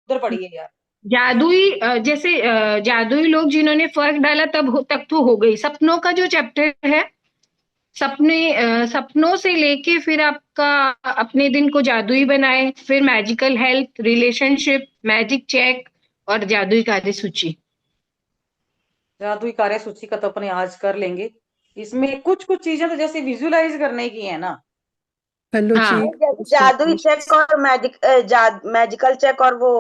उधर पढ़िए यार। जादुई जैसे जादुई लोग जिन्होंने फर्क डाला तक तो हो गई। सपनों का जो चैप्टर है, सपने सपनों से लेके फिर आपका अपने दिन को जादुई बनाए, फिर magical health, relationship, magic check और जादुई कार्य सूची। जादुई कार्य सूची का तो अपने आज कर लेंगे। इसमें कुछ कुछ चीजें तो जैसे विजुलाइज करने की है ना। हेलो जी। हाँ। जादुई चेक और मैजिकल चेक और वो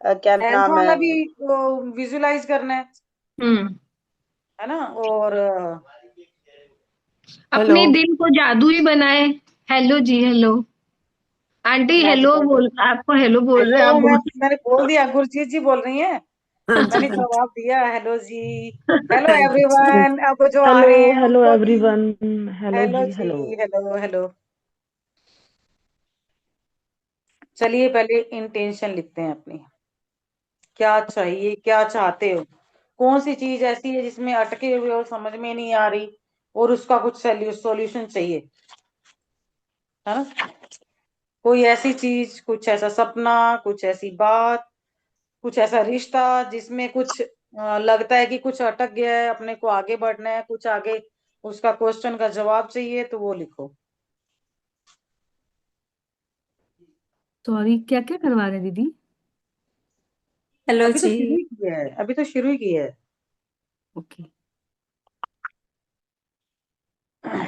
क्या हेल्थ नाम है। वाला भी विजुलाइज करना हम्म। है ना। और हेलो। अपने दिन को जादुई बनाए। हेलो जी, हेलो आंटी, हेलो मैजिकल। बोल, आपको हेलो बोल रहे हैं, आप हेलो, बोल। मैंने बोल दिया, गुरजीत जी बोल रही हैं। अच्छा मैंने अच्छा। जवाब दिया, हेलो जी। Hello thank you. एवरीवन, अब जो आ हेलो। रहे हैं हेलो उनको भी एवरीवन। हेलो हेलो जी। जी। हेलो। Hello hello. चलिए पहले इंटेंशन लिखते हैं अपनी। क्या चाहिए, क्या चाहते हो। कौन सी चीज ऐसी है जिसमें अटके हुए और समझ में नहीं आ रही, और उसका कुछ सॉल्यूशन चाहिए, है ना। कोई ऐसी चीज, कुछ ऐसा सपना, कुछ ऐसी बात, कुछ ऐसा रिश्ता जिसमें कुछ लगता है कि कुछ अटक गया है, अपने को आगे बढ़ना है, कुछ आगे उसका क्वेश्चन का जवाब चाहिए, तो वो लिखो। सॉरी, क्या क्या करवा रहे हैं दीदी? हेलो अभी तो जी। शुरू ही किया है, अभी तो शुरू ही किया ओके। है।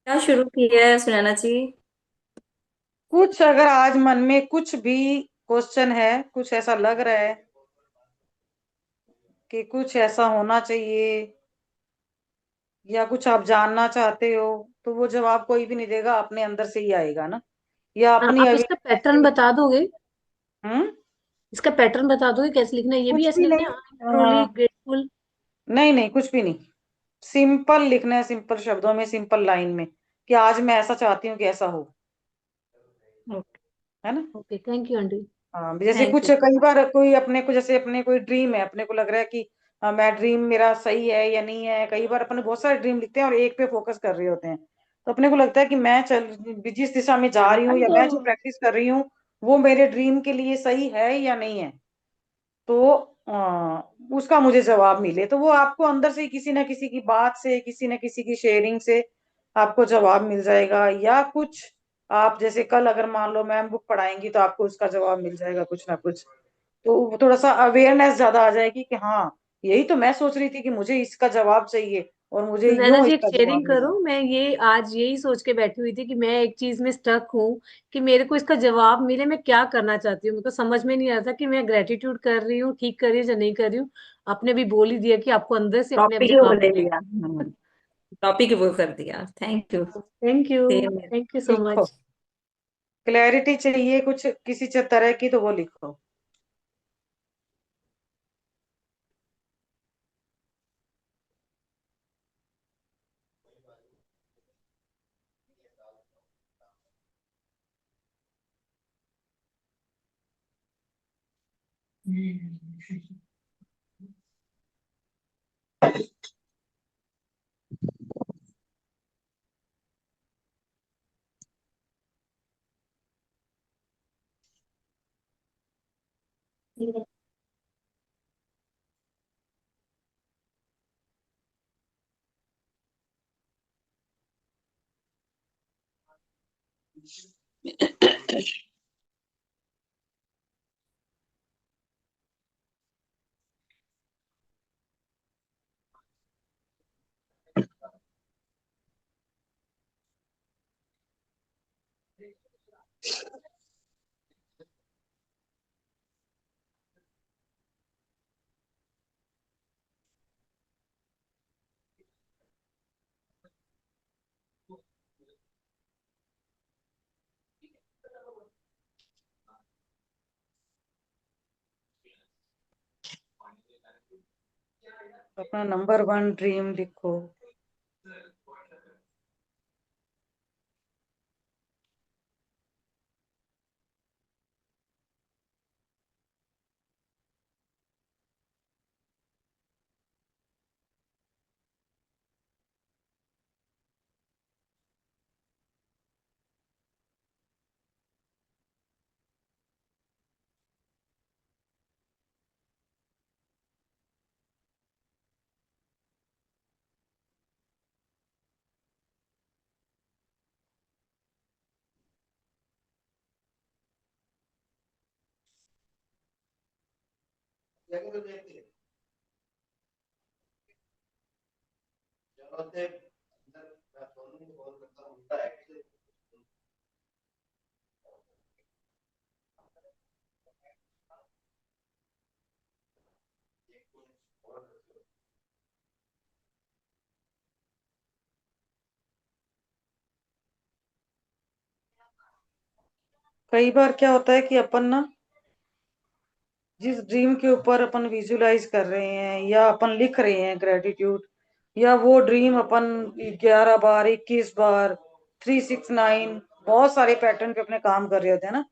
क्या शुरू किया है सुनैना जी? कुछ अगर आज मन में कुछ भी क्वेश्चन है, कुछ ऐसा लग रहा है कि कुछ ऐसा होना चाहिए, या कुछ आप जानना चाहते हो, तो वो जवाब कोई भी नहीं देगा, अपने अंदर से ही आएगा ना, या अपनी आप इसका अवेयरनेस पैटर्न से। बता दोगे? हम्म। इसका पैटर्न बता दोगे कैसे लिखना है? ये भी कुछ ऐसे भी लिखना नहीं। है, आई एम ट्रूली ग्रेटफुल? नहीं नहीं, कुछ भी नहीं। सिंपल लिखना है, सिंपल शब्दों में, सिंपल लाइन में, कि आज मैं ऐसा चाहती हूँ कि ऐसा हो, ओके। है ना। Okay, thank you aunty. हाँ, जैसे थैंक कुछ यू। कई बार कोई अपने को, जैसे अपने कोई ड्रीम है, अपने को लग रहा है कि मैं ड्रीम मेरा सही है या नहीं है। कई बार अपने बहुत सारे ड्रीम लिखते हैं और एक पे फोकस कर रहे होते हैं, तो अपने को लगता है कि मैं चल जिस दिशा में जा रही हूँ, या मैं जो प्रैक्टिस कर रही हूँ, वो मेरे ड्रीम के लिए सही है या नहीं है। तो उसका मुझे जवाब मिले, तो वो आपको अंदर से ही किसी ना किसी की बात से, किसी ना किसी की शेयरिंग से आपको जवाब मिल जाएगा। या कुछ आप जैसे कल अगर मान लो मैम बुक पढ़ाएंगी, तो आपको उसका जवाब मिल जाएगा कुछ ना कुछ। तो थोड़ा सा अवेयरनेस ज्यादा आ जाएगी कि हाँ, यही तो मैं सोच रही थी कि मुझे इसका जवाब चाहिए, और मुझे सुनैना यूं जी, एक इसका जवाब शेयरिंग मिला। करूं? मैं ये आज यही सोच के बैठी हुई थी कि मैं एक चीज में स्टक हूँ कि मेरे को इसका जवाब मिले। मैं क्या करना चाहती हूँ, मेरे को समझ में नहीं आ रहा था कि मैं ग्रेटिट्यूड कर रही हूँ, ठीक कर रही हूँ या नहीं कर रही हूँ। आपने भी बोल ही दिया कि आपको अंदर से अपने आप टॉपिक ही वो जवाब ले मिले। लिया। टॉपिक ही वो कर दिया। Thank you. Thank you. Same. Thank you so लिखो, मच। क्लैरिटी चाहिए कुछ किसी तरह की, तो वो लिखो। अपना नंबर वन ड्रीम लिखो। कई बार क्या होता है कि अपन ना जिस ड्रीम के ऊपर अपन विजुलाइज कर रहे हैं या अपन लिख रहे हैं ग्रेटिट्यूड, या वो ड्रीम अपन 11 बार, 21 बार, 369 बहुत सारे पैटर्न पे अपने काम कर रहे होते हैं ना,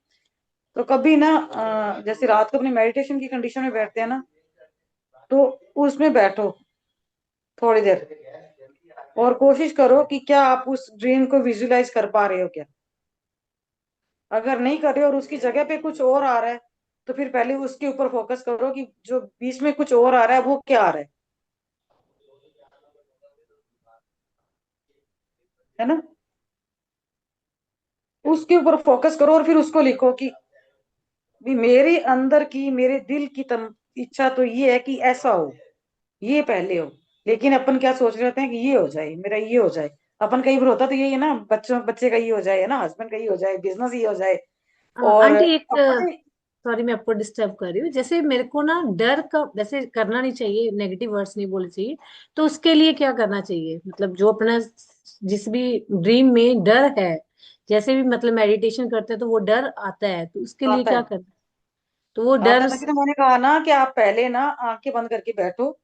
तो कभी ना जैसे रात को अपने मेडिटेशन की कंडीशन में बैठते हैं ना, तो उसमें बैठो थोड़ी देर और कोशिश करो कि क्या आप उस ड्रीम को विजुलाइज कर पा रहे हो क्या। अगर नहीं कर रहे और उसकी जगह पे कुछ और आ रहा है, तो फिर पहले उसके ऊपर फोकस करो कि जो बीच में कुछ और आ रहा है वो क्या आ रहा है ना। उसके ऊपर फोकस करो और फिर उसको लिखो कि भी मेरे अंदर की, मेरे दिल की इच्छा तो ये है कि ऐसा हो, ये पहले हो। लेकिन अपन क्या सोच रहे होते हैं कि ये हो जाए, मेरा ये हो जाए। अपन कई बार होता तो यही है ना, बच्चे का ये हो जाए, है ना, हस्बैंड का ये हो जाए, बिजनेस ये हो जाए। और आंटी एक, अपने सॉरी मैं आपको डिस्टर्ब कर रही हूँ, जैसे मेरे को ना डर का वैसे करना नहीं चाहिए, नेगेटिव वर्ड्स नहीं बोलने चाहिए, तो उसके लिए क्या करना चाहिए? मतलब जो अपना जिस भी ड्रीम में डर है, जैसे भी मतलब मेडिटेशन करते हैं तो वो डर आता है, तो उसके लिए आता क्या है, करना? तो वो आता डर है तभी तो मैंने कहा ना कि आप पहले ना आंखें बंद करके बैठो,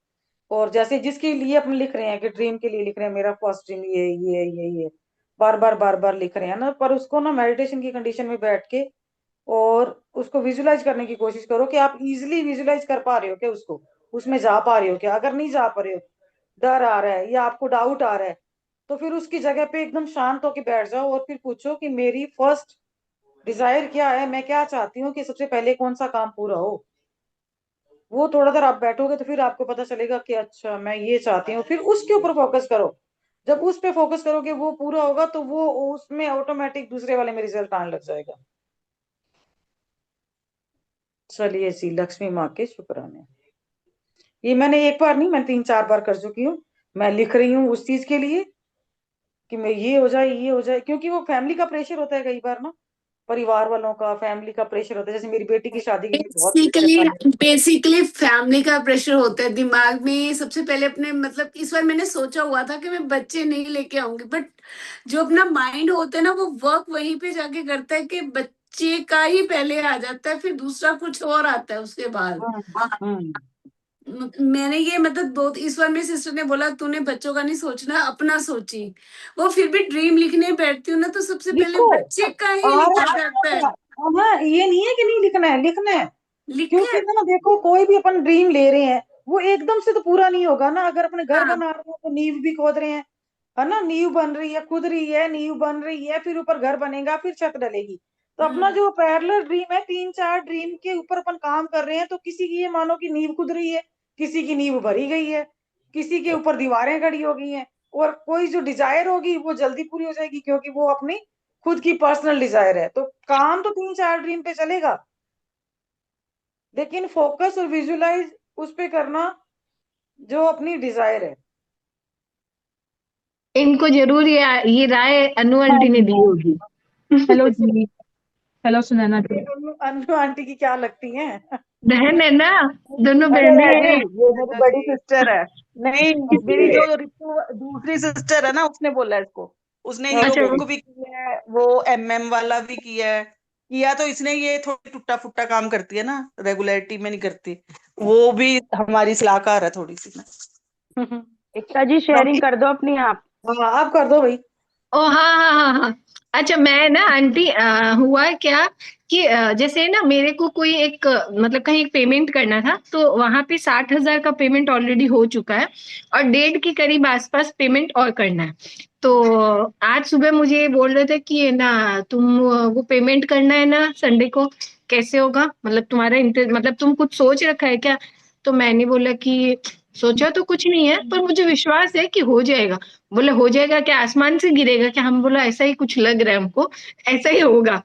और जैसे जिसके लिए अपन लिख रहे हैं कि ड्रीम के लिए लिख रहे हैं, मेरा फर्स्ट ड्रीम ये बार बार लिख रहे हैं ना, पर उसको ना मेडिटेशन की कंडीशन में बैठ के और उसको विजुलाइज करने की कोशिश करो कि आप इजिली विजुलाइज कर पा रहे हो क्या उसको, उसमें जा पा रहे हो क्या। अगर नहीं जा पा रहे हो, डर आ रहा है या आपको डाउट आ रहा है, तो फिर उसकी जगह पे एकदम शांत होके बैठ जाओ और फिर पूछो कि मेरी फर्स्ट डिजायर क्या है, मैं क्या चाहती हूँ कि सबसे पहले कौन सा काम पूरा हो। वो थोड़ा देर आप बैठोगे तो फिर आपको पता चलेगा कि अच्छा मैं ये चाहती हूँ, फिर उसके ऊपर फोकस करो। जब उस पे फोकस करोगे वो पूरा होगा, तो वो उसमें ऑटोमेटिक दूसरे वाले में रिजल्ट आने लग जाएगा। चलिए जी, लक्ष्मी माँ के शुक्राने। ये मैंने एक बार नहीं, मैं 3-4 बार कर चुकी हूँ। मैं लिख रही हूँ उस चीज के लिए कि मैं ये हो जाए, ये हो जाए, क्योंकि वो फैमिली का प्रेशर होता है कई बार ना, परिवार वालों का, फैमिली का प्रेशर होता है। जैसे मेरी बेटी की शादी के लिए बहुत प्रेशर बेसिकली था। बेसिकली फैमिली का प्रेशर होता है दिमाग में सबसे पहले अपने, मतलब इस बार मैंने सोचा हुआ था कि मैं बच्चे नहीं लेके आऊंगी, बट जो अपना माइंड होता है ना वो वर्क वहीं पे जाके करता है कि बच्चे का ही पहले आ जाता है, फिर दूसरा कुछ और आता है उसके बाद। हम्म। मैंने ये मतलब बहुत, इस बार मेरी सिस्टर ने बोला तूने बच्चों का नहीं सोचना, अपना सोची। वो फिर भी ड्रीम लिखने बैठती हूँ ना तो सबसे पहले लिखो, बच्चे का ही आ लिखा रहा जाता है। है। हाँ, ये नहीं है कि नहीं लिखना है, लिखना है। लिखे। क्योंकि ना देखो, कोई भी अपन ड्रीम ले रहे हैं वो एकदम से तो पूरा नहीं होगा ना। अगर अपने घर हाँ। बना रहे हैं तो नींव भी खोद रहे हैं, है ना, नींव बन रही है, खुद रही है, नींव बन रही है, फिर ऊपर घर बनेगा, फिर छत डलेगी। तो अपना जो पैरेलल ड्रीम है, 3-4 ड्रीम के ऊपर अपन काम कर रहे हैं, तो किसी की ये मानो कि नींव खुद रही है, किसी की नींव भरी गई है, किसी के ऊपर दीवारें खड़ी हो गई हैं, और कोई जो डिजायर होगी वो जल्दी पूरी हो जाएगी क्योंकि वो अपनी खुद की पर्सनल डिजायर है। तो काम तो 3-4 ड्रीम पे चलेगा, लेकिन फोकस और विजुलाइज उस पे करना जो अपनी डिजायर है। इनको जरूर ये राय अनु आंटी ने दी होगी। हेलो जी। हेलो सुनैना जी। अनु आंटी की क्या लगती हैं? बहन है ना, दोनों अरे बहनें जी, हैं। ये मेरी बड़ी सिस्टर है। नहीं, मेरी जो दूसरी सिस्टर है ना, उसने बोला है इसको। उसने हीरो अच्छा, बुक भी किया है, वो एमएम वाला भी किया है। किया तो इसने, ये थोड़ी टुट्टा फुट्टा काम करती है ना, रेगुलरिटी में नहीं करती। वो भी हमारी सलाहकार है थोड़ी सी ना। एकता जी शेयरिंग कर दो अपनी आप। हाँ, आप कर दो भाई। ओ हाँ हाँ हाँ हाँ। अच्छा मैं ना आंटी, हुआ क्या कि जैसे ना मेरे को कोई एक मतलब कहीं एक पेमेंट करना था, तो वहां पे 60,000 का पेमेंट ऑलरेडी हो चुका है और 1.5 के करीब आसपास पेमेंट और करना है। तो आज सुबह मुझे ये बोल रहे थे कि ना तुम वो पेमेंट करना है ना संडे को, कैसे होगा, मतलब तुम्हारा मतलब तुम कुछ सोच रखा है क्या? तो मैंने बोला कि सोचा तो कुछ नहीं है पर मुझे विश्वास है कि हो जाएगा। बोले हो जाएगा क्या, आसमान से गिरेगा क्या? हम बोला ऐसा ही कुछ लग रहा है हमको, ऐसा ही होगा।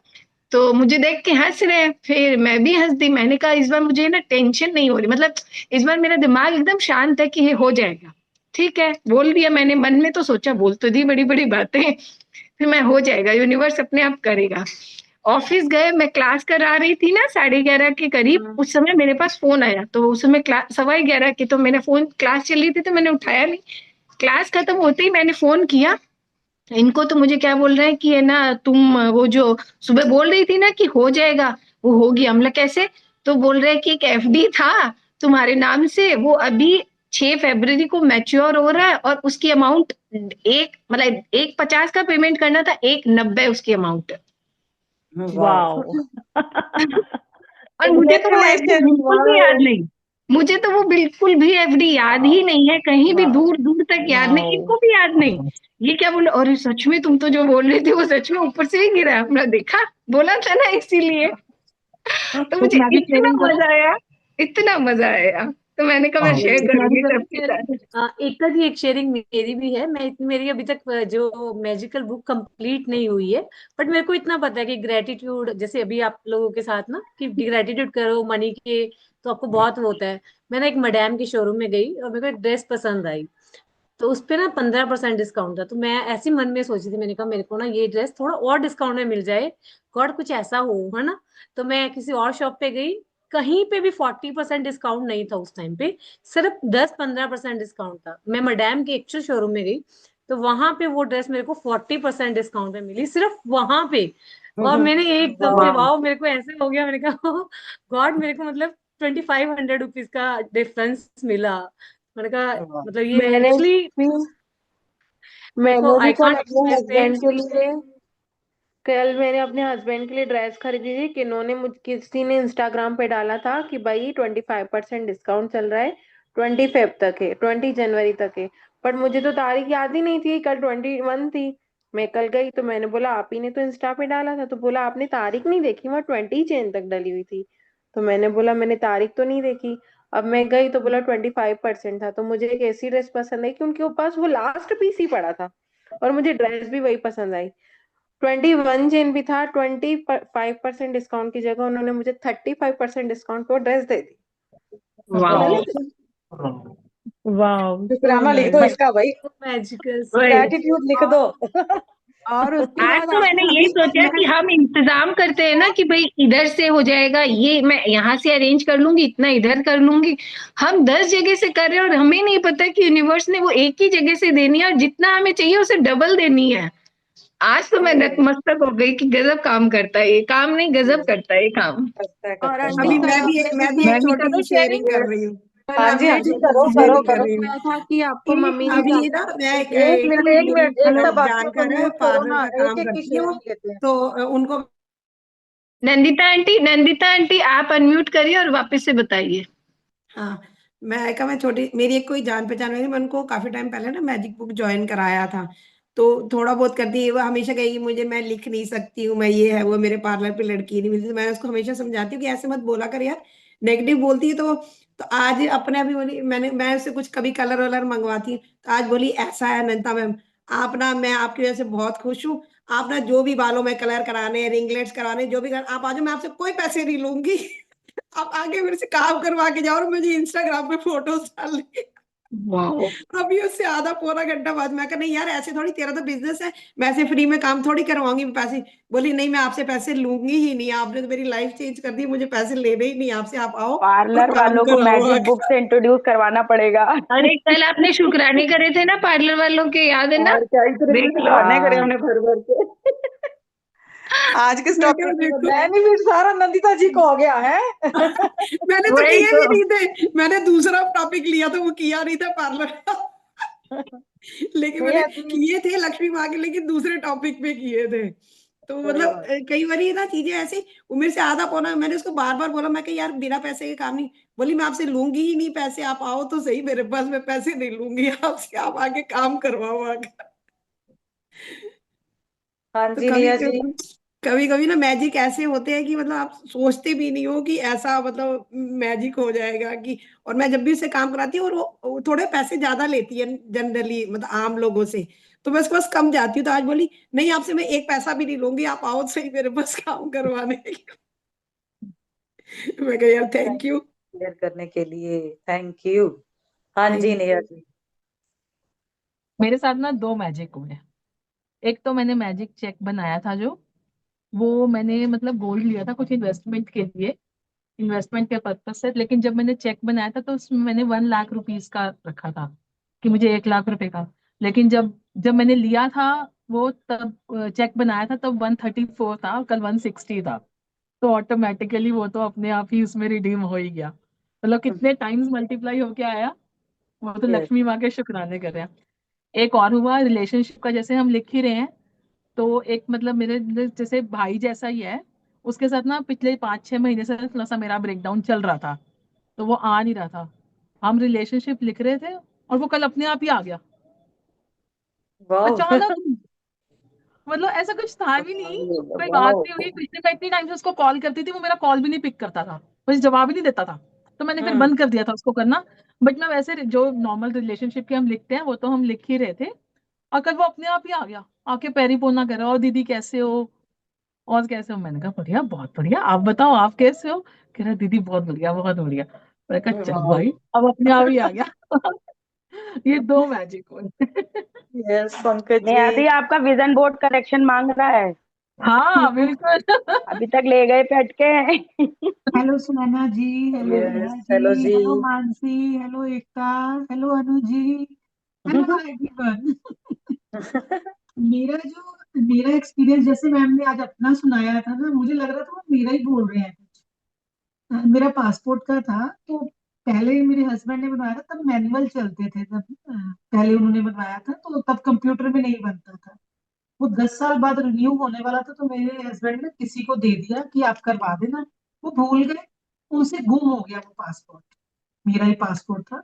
तो मुझे देख के हंस रहे हैं, फिर मैं भी हंस दी। मैंने कहा इस बार मुझे ना टेंशन नहीं हो रही, मतलब इस बार मेरा दिमाग एकदम शांत है कि ये हो जाएगा। ठीक है, बोल दिया मैंने, मन में तो सोचा, बोल तो दी बड़ी बड़ी बातें, फिर मैं हो जाएगा, यूनिवर्स अपने आप करेगा। ऑफिस गए, मैं क्लास करा रही थी ना 11:30 के करीब, उस समय मेरे पास फोन आया। तो उस समय क्लास 11:15 की, तो मेरा फोन, क्लास चल रही थी तो मैंने उठाया नहीं। क्लास खत्म होते ही मैंने फोन किया इनको, तो मुझे क्या बोल रहे हैं कि है ना तुम वो जो सुबह बोल रही थी ना कि हो जाएगा, वो हो गया। हमला कैसे? तो बोल रहे हैं कि एक एफडी था तुम्हारे नाम से, वो अभी 6 फरवरी को मैच्योर हो रहा है, और उसकी अमाउंट एक, मतलब 150 का पेमेंट करना था, 190 उसकी अमाउंट। वाह। और मुझे तो वो एफडी Congratulations, बिल्कुल भी याद वाह। नहीं। मुझे तो वो बिल्कुल भी एफडी याद ही नहीं है, कहीं भी वाह। दूर दूर तक याद नहीं, इनको भी याद नहीं। ये क्या बोले, और सच में तुम तो जो बोल रहे थे वो सच में ऊपर से ही गिरा, हमने देखा, बोला था ना इसीलिए। तो एक मुझे मैं भी इतना शेयरिंग करूँ। मजा आया, इतना मजा आया, तो मैंने कहा मैं शेयर एक मैं भी करूंगी करूँ सबके शेयरिंग। साथ। एक जी एक शेयरिंग मेरी भी है। मेरी अभी तक जो मैजिकल बुक कंप्लीट नहीं हुई है, बट मेरे को इतना पता है कि ग्रेटिट्यूड, जैसे अभी आप लोगों के साथ ना कि ग्रेटिट्यूड करो मनी के, तो आपको बहुत होता है। मैं ना एक मैडम के शोरूम में गई और मेरे को एक ड्रेस पसंद आई, तो उस पे ना 15% डिस्काउंट था। तो मैं ऐसे मन में सोची थी, मैंने कहा मेरे को ना ये ड्रेस थोड़ा और डिस्काउंट में मिल जाए, गॉड कुछ ऐसा हो, है ना। तो मैं किसी और शॉप पे गई, कहीं पे भी 40% डिस्काउंट नहीं था उस टाइम पे, सिर्फ 10-15% डिस्काउंट था। मैं मैडम के एक्चुअल शोरूम में गई, तो वहां पे वो ड्रेस मेरे को 40% डिस्काउंट में मिली, सिर्फ वहां पे। और मैंने एकदम से वाह। वाह, मेरे को ऐसे हो गया, मैंने कहा गॉड, मेरे को मतलब 2500 रुपीज का डिफरेंस मिला। मैंने कहा वाह। मतलब ये मैंने एक्चुअली भी मेरे को मैंने भी आई कल कांट अपने एक्सप्रेस हस्बैंड इट। के लिए कल मैंने अपने हस्बैंड के लिए ड्रेस खरीदी थी, कि इन्होंने मुझ किसी ने इंस्टाग्राम पे डाला था कि भाई 25% डिस्काउंट चल रहा है, 25 तक है, 20 जनवरी तक है। पर मुझे तो तारीख याद ही नहीं थी, कल 21 थी। मैं कल गई तो मैंने बोला आप ही ने तो इंस्टा पे डाला था, तो बोला आपने तारीख नहीं देखी, वहाँ 20 तक डली हुई थी। तो मैंने बोला मैंने तारीख तो नहीं देखी। अब मैं गई तो बोला 25% था। तो मुझे एक ऐसी ड्रेस पसंद आई कि उनके पास वो लास्ट पीस ही पड़ा था, और मुझे ड्रेस भी वही पसंद आई। 21 जैन भी था, 25% डिस्काउंट की जगह उन्होंने मुझे 35% डिस्काउंट पर ड्रेस दे दी। वाह। वाह, सो शुक्राना लिख दो नाइस। इसका भाई, मैजिकल, सो वही। ग्रेटिट्यूड लिख दो। और उसके आज बाद तो मैंने यही सोचा कि हम इंतजाम करते हैं ना कि भाई इधर से हो जाएगा, ये मैं यहाँ से अरेंज कर लूंगी, इतना इधर कर लूंगी। हम 10 जगह से कर रहे हैं और हमें नहीं पता कि यूनिवर्स ने वो एक ही जगह से देनी है, और जितना हमें चाहिए उसे डबल देनी है। आज तो मैं नतमस्तक हो गई कि गजब काम करता है ये, काम नहीं गजब करता है ये काम। करता है और करता है, अभी वाह। मैं भी एक मैं भी छोटी करूँ सी शेयरिंग शेयरिंग। कर रही हूँ। कल हाँ जी हाँ हमने जी, जो करो करो शेयरिंग कर करो। रही हूँ बताया था कि आपको कि मम्मी ने अभी ना मैं एक मिनट एक मेरी मिनट, एक मतलब सब बाकियों को जानकार है, म्यूट करो पार्लर ना, का एक काम एक की करती है वो। शेयरिंग लेते हैं। तो उनको नंदिता आंटी आप अनम्यूट करिए और वापस से बताइए। हाँ, मैं छोटी, मेरी एक कोई जान पहचान हुई, मैं उनको काफी टाइम पहले ना मैजिक बुक ज्वाइन कराया था। तो थोड़ा बहुत करती है वो, हमेशा कहेगी मुझे, मैं लिख नहीं सकती हूँ, मैं ये है वो, मेरे पार्लर पे लड़की नहीं मिलती। तो मैं उसको हमेशा समझाती हूँ कि ऐसे मत बोला कर यार, नेगेटिव बोलती है तो आज अपने अभी बोली, मैं उससे कुछ कभी कलर वलर मंगवाती हूँ, तो आज बोली ऐसा है नंदिता मैम, आप ना, मैं आपकी वजह से बहुत खुश हूँ। आप ना जो भी बालों में कलर कराने, रिंगलेट्स कराने, जो भी आप आ जाओ, मैं आपसे कोई पैसे नहीं लूंगी। आप आगे मेरे से काम करवा के जाओ और मुझे इंस्टाग्राम पे फोटोज डालने। वाह। अभी उससे आधा पौना घंटा बाद मैं कहा नहीं यार, ऐसे थोड़ी, तेरा तो बिजनेस है, मैं ऐसे फ्री में काम थोड़ी करवाऊंगी पैसे। बोली नहीं, मैं आपसे पैसे लूंगी ही नहीं, आपने तो मेरी लाइफ चेंज कर दी, मुझे पैसे लेने ही नहीं आपसे, आप आओ और पार्लर काम वालों को कराओ मैजिक आके। बुक से इंट्रोड्यूस करवाना पड़ेगा। अरे कल आपने शुक्राने करे थे ना पार्लर वालों के, याद है ना? और क्या, इतने इतने देख लो। शुक्राने करे हाँ, हमने भर भर के। आज किस मैं क्या टॉपिक पे देखो, बेनिफिट सारा नंदिता जी को हो गया है। मैंने तो वही किए तो। भी नहीं थे, मैंने दूसरा टॉपिक लिया था, वो किया नहीं था पार्लर का। लेकिन नहीं मैंने ऐसी, किए थे लक्ष्मी माँ के, लेकिन दूसरे टॉपिक पे किए थे। तो सही मतलब बात। कई बार ये ना चीजें ऐसी, वो मेरे से आधा पौना, मैंने उसको बार बार बोला, मैं कि यार बिना पैसे के काम नहीं। बोली मैं आपसे लूंगी ही नहीं पैसे, आप आओ तो सही मेरे पास, मैं पैसे नहीं लूंगी आपसे, आप आके काम करवाओ आके। हाँ तो जी कभी रिया जी। कभी कभी कभी ना मैजिक ऐसे होते हैं कि मतलब आप सोचते भी नहीं हो कि ऐसा मतलब मैजिक हो जाएगा कि। और मैं जब भी उससे काम कराती हूँ, और वो थोड़े पैसे ज्यादा लेती है जनरली, मतलब आम लोगों से। तो मैं उसके पास कम जाती हूँ। तो आज बोली नहीं, आपसे मैं एक पैसा भी नहीं लूंगी, आप आओ सही मेरे पास काम करवाने के लिए। मैं कहा यार थैंक यू। शेयर करने के लिए थैंक यू। हाँ जी नेहा जी। मेरे साथ ना दो मैजिक हुए। एक तो मैंने मैजिक चेक बनाया था, जो वो मैंने मतलब गोल्ड लिया था कुछ इन्वेस्टमेंट के लिए, इन्वेस्टमेंट के पर्पज से। लेकिन जब मैंने चेक बनाया था तो उसमें मैंने 1 लाख रुपीज का रखा था कि मुझे 1 लाख रुपए का। लेकिन जब जब मैंने लिया था वो, तब चेक बनाया था तब 134 था, और कल 160 था। तो ऑटोमेटिकली वो तो अपने आप ही उसमें रिडीम हो ही गया। मतलब कितने टाइम्स मल्टीप्लाई होके आया, वो तो यस। लक्ष्मी माँ के शुक्राने कर रहे हैं। एक और हुआ रिलेशनशिप का, जैसे हम लिख ही रहे हैं। तो एक मतलब मेरे जैसे भाई जैसा ही है, उसके साथ ना पिछले 5-6 महीने से थोड़ा सा मेरा ब्रेकडाउन चल रहा था, तो वो आ नहीं रहा था। हम रिलेशनशिप लिख रहे थे और वो कल अपने आप ही आ गया वाओ। अचानक। मतलब ऐसा कुछ था भी नहीं, कोई बात वाओ। नहीं हुई कुछ नहीं। मैं इतनी टाइम से उसको कॉल करती थी, वो मेरा कॉल भी नहीं पिक करता था, मुझे जवाब ही नहीं देता था। तो मैंने फिर हम्म। बंद कर दिया था उसको करना। बट मैं वैसे जो नॉर्मल रिलेशनशिप के हम लिखते हैं वो तो हम लिख ही रहे थे। और कल वो अपने आप ही आ गया, आके पैरी पोना कर रहा, और दीदी कैसे हो, और कैसे हो। मैंने कहा बढ़िया, बहुत बढ़िया, आप बताओ आप कैसे हो। कह रहा दीदी बहुत बढ़िया बहुत बढ़िया। मैंने कहा चल वाओ। भाई, अब अपने आप ही आ गया। ये दो मैजिक हुए। यस पंकज जी। नेहा दी आपका विजन बोर्ड करेक्शन मांग रहा है। हाँ बिल्कुल। अभी तक ले गए पे अटके हैं। हेलो सुनैना जी, हेलो यस नेहा हेलो जी, जी। हेलो मानसी, हेलो एकता, hello Anu ji, hello everyone. मेरा एक्सपीरियंस जैसे मैम ने आज अपना सुनाया था ना, मुझे लग रहा था वो मेरा ही बोल रहे हैं कुछ। मेरा पासपोर्ट का था, तो पहले मेरे हस्बैंड ने बनवाया था, तब मैनुअल चलते थे। तब पहले उन्होंने बनवाया था, तो तब कंप्यूटर में नहीं बनता था। वो 10 साल बाद रिन्यू होने वाला था, तो मेरे हस्बैंड ने किसी को दे दिया कि आप करवा देना। वो भूल गए, उनसे गुम हो गया वो पासपोर्ट। मेरा ही पासपोर्ट था।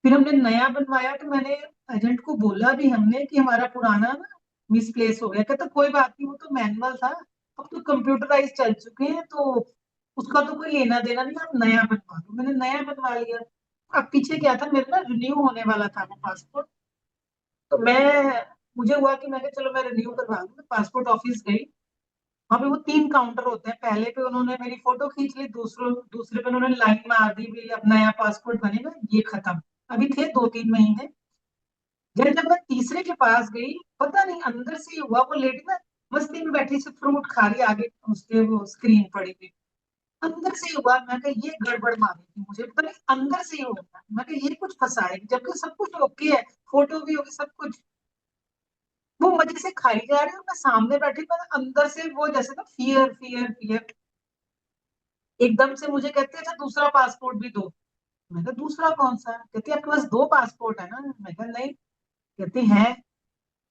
फिर हमने नया बनवाया, तो मैंने एजेंट को बोला भी हमने कि हमारा पुराना ना मिसप्लेस हो गया। कहता कोई बात नहीं, वो तो मैनुअल था, अब तो कंप्यूटराइज चल चुके हैं, तो उसका तो कोई लेना देना नहीं, आप नया बनवा लो। मैंने नया बनवा लिया। अब पीछे क्या था, मेरा ना रिन्यू होने वाला था वो पासपोर्ट। तो मुझे हुआ कि मैंने चलो मैं रिन्यू करवा लूँ। मैं पासपोर्ट ऑफिस गई। वहाँ पे वो 3 काउंटर होते हैं। पहले पे उन्होंने मेरी फोटो खींच ली, दूसरे पे उन्होंने लाइन मार दी भी अब नया पासपोर्ट बनेगा, ये खत्म। अभी थे 2-3 महीने। जब मैं तीसरे के पास गई, पता नहीं अंदर से ही हुआ, वो लेडी ना मस्ती में बैठी से फ्रूट खा रही, आगे उसके वो स्क्रीन पड़ी हुई। अंदर से ही हुआ, मैं कहा ये गड़बड़ मारी थी, मुझे पता नहीं अंदर से ही होगा। मैं कहा ये कुछ फंसाएगी, जबकि सब कुछ ओके है, फोटो भी होगी सब कुछ। वो मजे से खाई जा रही है और मैं सामने बैठी, पर अंदर से वो जैसे ना फियर फियर फियर। एकदम से मुझे कहते हैं अच्छा दूसरा पासपोर्ट भी दो। मैं कहा दूसरा कौन सा? कहती आपके पास 2 पासपोर्ट है ना? मैं कहा नहीं। कहती है।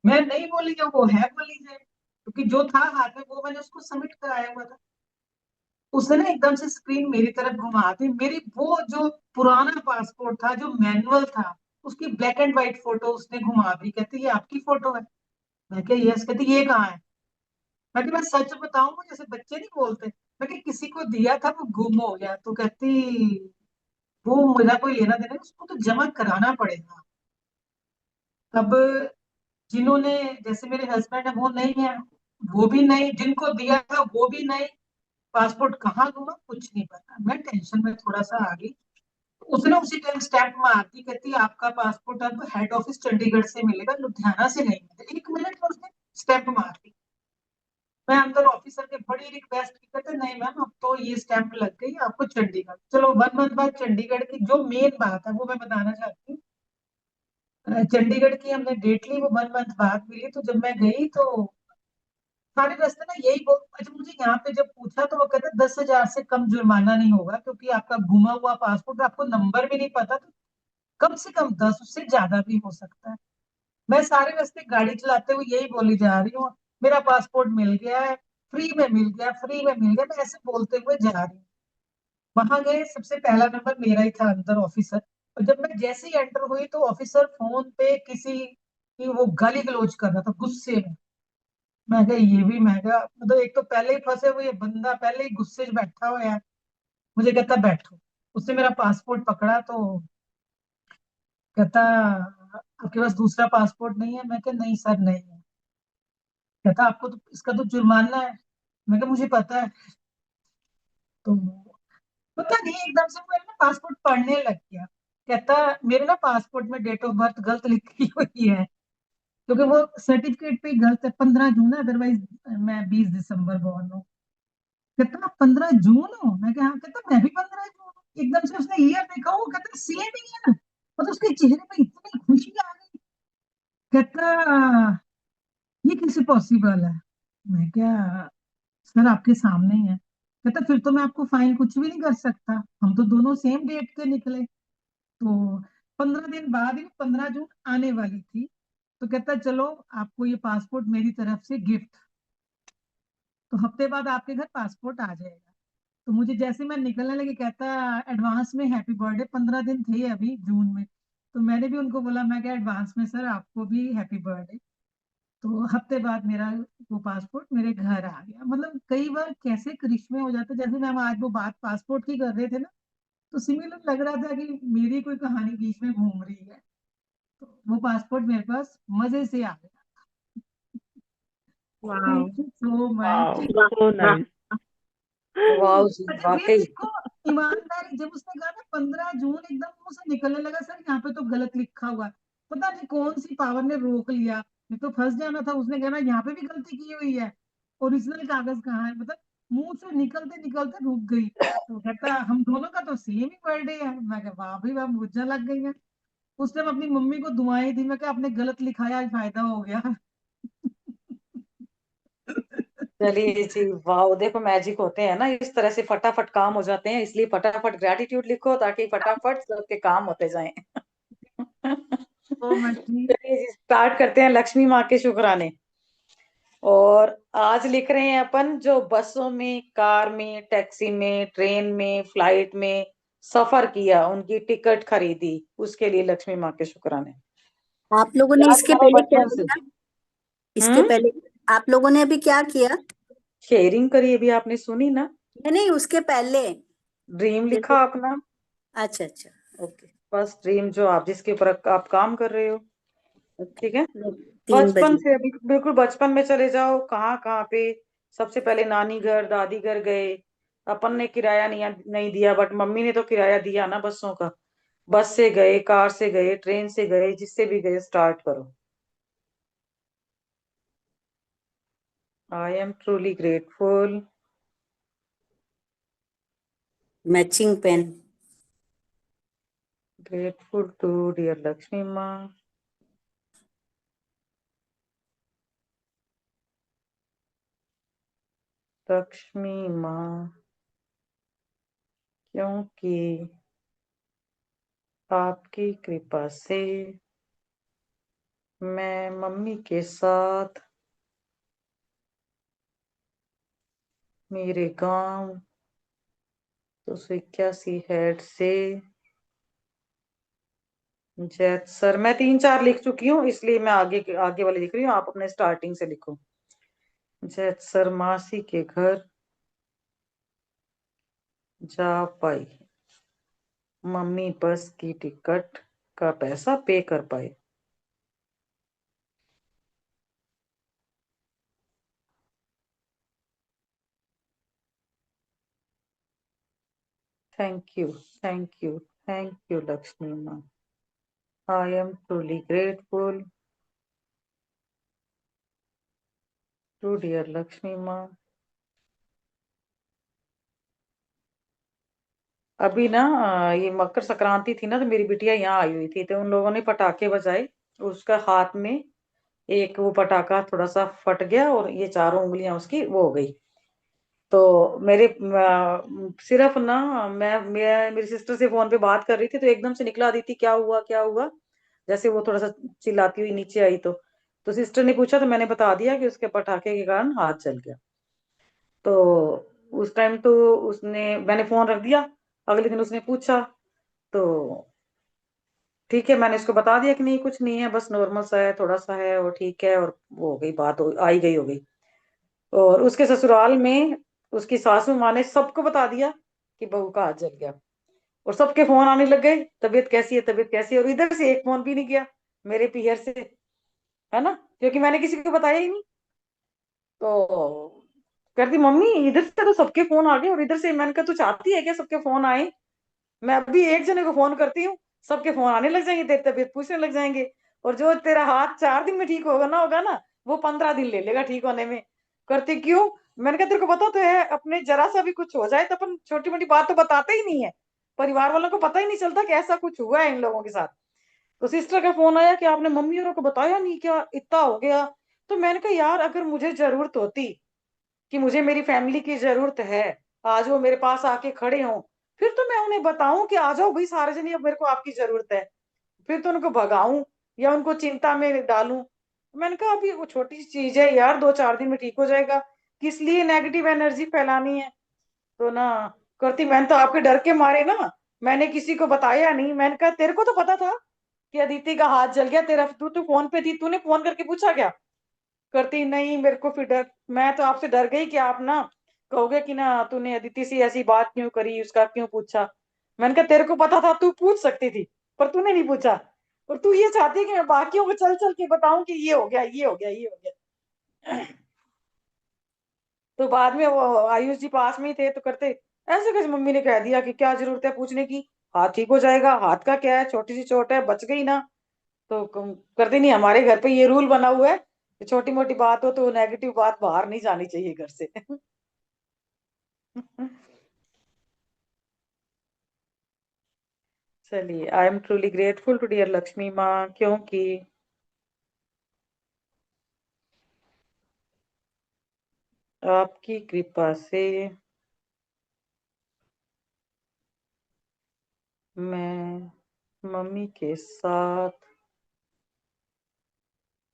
मैं नहीं बोली, जो वो है बोली है, क्योंकि जो था हाथ में वो मैंने उसको सबमिट कराया हुआ था। उसने ना एकदम से स्क्रीन मेरी तरफ घुमा दी। मेरी वो जो पुराना पासपोर्ट था जो मैनुअल था, उसकी ब्लैक एंड व्हाइट फोटो उसने घुमा दी। कहती ये आपकी फोटो है? मैं क्या यस। कहती ये कहाँ है? मैं कि मैं सच बताऊं, वो जैसे बच्चे नहीं बोलते। मैं कि किसी को दिया था वो गुम हो गया। तो कहती वो मेरा कोई लेना देना नहीं, उसको तो जमा कराना पड़ेगा। अब जिन्होंने, जैसे मेरे हस्बैंड है वो नहीं है, वो भी नहीं, जिनको दिया था वो भी नहीं। पासपोर्ट कहाँ गुमा कुछ नहीं पता। मैं टेंशन में थोड़ा सा आ गई। उसने उसी टाइम स्टैंप मार दी। कहती आपका पासपोर्ट अब हेड ऑफिस चंडीगढ़ से मिलेगा, लुधियाना से नहीं मिलेगा। 1 मिनट में उसने स्टैंप मार दी। मैं अंदर ऑफिसर के बड़ी रिक्वेस्ट की, कहते नहीं मैम अब तो ये स्टैंप लग गई, आपको चंडीगढ़ चलो। 1 मंथ बाद चंडीगढ़ की जो मेन बात है वो मैं बताना चाहती हूँ। चंडीगढ़ की हमने डेट ली, वो 1 मंथ बाद मिली। तो जब मैं गई तो सारे रास्ते ना यही बोल, अच्छा मुझे यहाँ पे जब पूछा तो वो कहते 10,000 से कम जुर्माना नहीं होगा, क्योंकि आपका गुमा हुआ पासपोर्ट, आपको नंबर भी नहीं पता, तो कम से कम 10, उससे ज्यादा भी हो सकता है। मैं सारे रास्ते गाड़ी चलाते हुए यही बोली जा रही हूँ, मेरा पासपोर्ट मिल गया है, फ्री में मिल गया, फ्री में मिल गया, मैं ऐसे बोलते हुए जा रही हूँ। वहां गए, सबसे पहला नंबर मेरा ही था अंदर ऑफिसर। और जब मैं जैसे ही एंटर हुई तो ऑफिसर फोन पे किसी की वो गाली गलौज कर रहा था गुस्से में। मैं कहा ये भी, मैं कहा मतलब एक तो पहले ही फंसे हुए, ये बंदा पहले ही गुस्से से बैठा हुआ है। मुझे कहता बैठो। उसने मेरा पासपोर्ट पकड़ा तो कहता आपके पास दूसरा पासपोर्ट नहीं है? मैं कहा नहीं सर नहीं है। कहता आपको तो इसका तो जुर्माना है। मैं कहा मुझे पता है। तो पता नहीं एकदम से मेरा ना पासपोर्ट पढ़ने लग गया। कहता मेरे ना पासपोर्ट में डेट ऑफ बर्थ गलत लिखी हुई है, क्योंकि वो सर्टिफिकेट पे ही गलत है, 15 जून है, अदरवाइज मैं 20 दिसंबर बॉर्न हूँ। कहता 15 जून हो? मैं कहा हाँ। कहता मैं भी 15 जून हूँ। एकदम से उसने ईयर देखा, वो कहता सेम ही है ना। मतलब उसके चेहरे पे इतनी खुशी आ गई। कहता ये कैसे पॉसिबल है? मैं क्या सर आपके सामने ही है। कहता फिर तो मैं आपको फाइन कुछ भी नहीं कर सकता, हम तो दोनों सेम डेट के निकले। तो 15 दिन बाद ही 15 जून आने वाली थी। तो कहता चलो आपको ये पासपोर्ट मेरी तरफ से गिफ्ट। तो हफ्ते बाद आपके घर पासपोर्ट आ जाएगा। तो मुझे जैसे मैं निकलने लगी, कहता एडवांस में हैप्पी बर्थडे। 15 दिन थे अभी जून में। तो मैंने भी उनको बोला, मैं क्या एडवांस में सर आपको भी हैप्पी बर्थडे। तो हफ्ते बाद मेरा वो पासपोर्ट मेरे घर आ गया। मतलब कई बार कैसे करिश्मे हो जाते, जैसे मैम आज वो बात पासपोर्ट की कर रहे थे ना, तो सिमिलर लग रहा था कि मेरी कोई कहानी बीच में घूम रही है। तो वो पासपोर्ट मेरे पास मजे से आ गया। वाह। थैंक यू सो वाह, मच। So nice. वाह जी अच्छा फिर वाकई। देखो, ईमानदारी, जब उसने कहा ना 15 जून, एकदम मुंह से निकलने लगा सर यहाँ पे तो गलत लिखा हुआ है। पता नहीं कौन सी पावर ने रोक लिया, नहीं तो फंस जाना था। उसने कहना यहाँ पे भी गलती की हुई है, ओरिजिनल कागज कहाँ है। मतलब मुंह से निकलते निकलते रुक गई। तो कहता हम दोनों का तो सेम ही बर्थडे है। मैं कहा वाह भाई वाह, मुझे लग गई है। उस टाइम अपनी मम्मी को दुआएं दी। मैं कहा आपने गलत लिखाया, आज फायदा हो गया। चलिए जी, वाह, देखो मैजिक होते हैं ना इस तरह से, फटाफट काम हो जाते हैं, इसलिए फटाफट ग्रेटिट्यूड लिखो ताकि फटाफट सबके काम होते जाएं। तो मछली चलिए जी, स्टार्ट करते हैं लक्ष्मी माँ के शुक्राने। और आज लिख रहे हैं अपन जो बसों में, कार में, टैक्सी में, ट्रेन में, फ्लाइट में सफर किया, उनकी टिकट खरीदी, उसके लिए लक्ष्मी माँ के शुक्राने। आप लोगों ने याद इसके करो पहले क्या बचपन से। किया? इसके पहले आप लोगों ने अभी क्या किया? शेयरिंग करी, अभी आपने सुनी ना। नहीं नहीं, उसके पहले ड्रीम लिखा जैसे। अपना। अच्छा अच्छा, ओके फर्स्ट ड्रीम जो आप जिसके ऊपर आप काम कर रहे हो। ओके। ठीक है। 3 बजे। बचपन से अभी बिल्कुल बचपन में चले जाओ, कहाँ कहाँ पे। सबसे पहले नानी घर, दादी घर गए। अपन ने किराया नहीं नहीं दिया, बट मम्मी ने तो किराया दिया ना बसों का। बस से गए, कार से गए, ट्रेन से गए, जिससे भी गए, स्टार्ट करो। I am truly grateful. Matching pen. Grateful to dear Lakshmi माँ। लक्ष्मी माँ, क्योंकि आपकी कृपा से मैं मम्मी के साथ मेरे गांव 281 से जैत सर, मैं 3-4 लिख चुकी हूँ, इसलिए मैं आगे आगे वाले लिख रही हूँ, आप अपने स्टार्टिंग से लिखो। जैत सर मासी के घर जा पाई, मम्मी बस की टिकट का पैसा पे कर पाए। Thank you, thank you, thank you Lakshmi माँ। I am truly grateful to dear Lakshmi माँ। अभी ना ये मकर संक्रांति थी ना, तो मेरी बिटिया यहाँ आई हुई थी, तो उन लोगों ने पटाखे बजाए। उसका हाथ में एक वो पटाखा थोड़ा सा फट गया, और ये चारों उंगलियां उसकी वो हो गई। तो मेरे सिर्फ ना मैं मेरी सिस्टर से फोन पे बात कर रही थी, तो एकदम से निकला, दी थी क्या हुआ क्या हुआ। जैसे वो थोड़ा सा चिल्लाती हुई नीचे आई, तो सिस्टर ने पूछा, तो मैंने बता दिया कि उसके पटाखे के कारण हाथ जल गया। तो उस टाइम तो उसने मैंने फोन रख दिया। अगले दिन उसने पूछा, तो ठीक है, मैंने इसको बता दिया कि नहीं कुछ नहीं है, बस नॉर्मल सा है, थोड़ा सा है, और ठीक है, और वो हो गई बात, आई गई हो गई। और उसके ससुराल में उसकी सासू माँ ने सबको बता दिया कि बहू का हाथ जल गया। और सबके फोन आने लग गए, तबीयत कैसी है, तबीयत कैसी है, और इधर से एक फोन भी नहीं गया मेरे पीहर से, है ना, क्योंकि मैंने किसी को बताया ही नहीं। तो कहती मम्मी इधर से तो सबके फोन आ गए और इधर से। मैंने कहा तू चाहती है क्या सबके फोन आए? मैं अभी एक जने को फोन करती हूँ, सबके फोन आने लग जाएंगे, तेरी तबीयत पूछने लग जाएंगे। और जो तेरा हाथ 4 दिन में ठीक होगा ना, वो 15 दिन ले लेगा ठीक होने में। करती क्यों? मैंने कहा तेरे को पता तो है, अपने जरा सा भी कुछ हो जाए तो अपन छोटी मोटी बात तो बताते ही नहीं है, परिवार वालों को पता ही नहीं चलता कि ऐसा कुछ हुआ है इन लोगों के साथ। तो सिस्टर का फोन आया कि आपने मम्मी औरों को बताया नहीं क्या, इतना हो गया। तो मैंने कहा यार अगर मुझे जरूरत होती कि मुझे मेरी फैमिली की जरूरत है, आज वो मेरे पास आके खड़े हों, फिर तो मैं उन्हें बताऊं कि आ जाओ भाई सारे जने, अब मेरे को आपकी जरूरत है। फिर तो उनको भगाऊं या उनको चिंता में डालूं। मैंने कहा अभी वो छोटी सी चीज है यार, 2-4 दिन में ठीक हो जाएगा, किस लिए नेगेटिव एनर्जी फैलानी है। तो ना करती, मैंने तो आपके डर के मारे ना मैंने किसी को बताया नहीं। मैंने कहा तेरे को तो पता था कि अदिति का हाथ जल गया तेरा, तू तो फोन पे थी, तूने फोन करके पूछा क्या? करती नहीं, मेरे को फिर डर, मैं तो आपसे डर गई कि आप ना कहोगे कि ना तूने अदिति से ऐसी बात क्यों करी, उसका क्यों पूछा। मैंने कहा तेरे को पता था, तू पूछ सकती थी, पर तूने नहीं पूछा। और तू ये चाहती है कि मैं बाकियों को चल चल के बताऊं कि ये हो गया, ये हो गया, ये हो गया। तो बाद में वो आयुष जी पास में ही थे, तो करते ऐसे कैसे मम्मी ने कह दिया कि क्या जरूरत है पूछने की, हाथ ठीक हो जाएगा, हाथ का क्या है, छोटी सी चोट है, बच गई ना। तो करते नहीं, हमारे घर पे ये रूल बना हुआ है कि छोटी मोटी बात हो तो नेगेटिव बात बाहर नहीं जानी चाहिए घर से। चलिए, I am truly grateful to dear Lakshmi माँ, क्योंकि आपकी कृपा से मैं मम्मी के साथ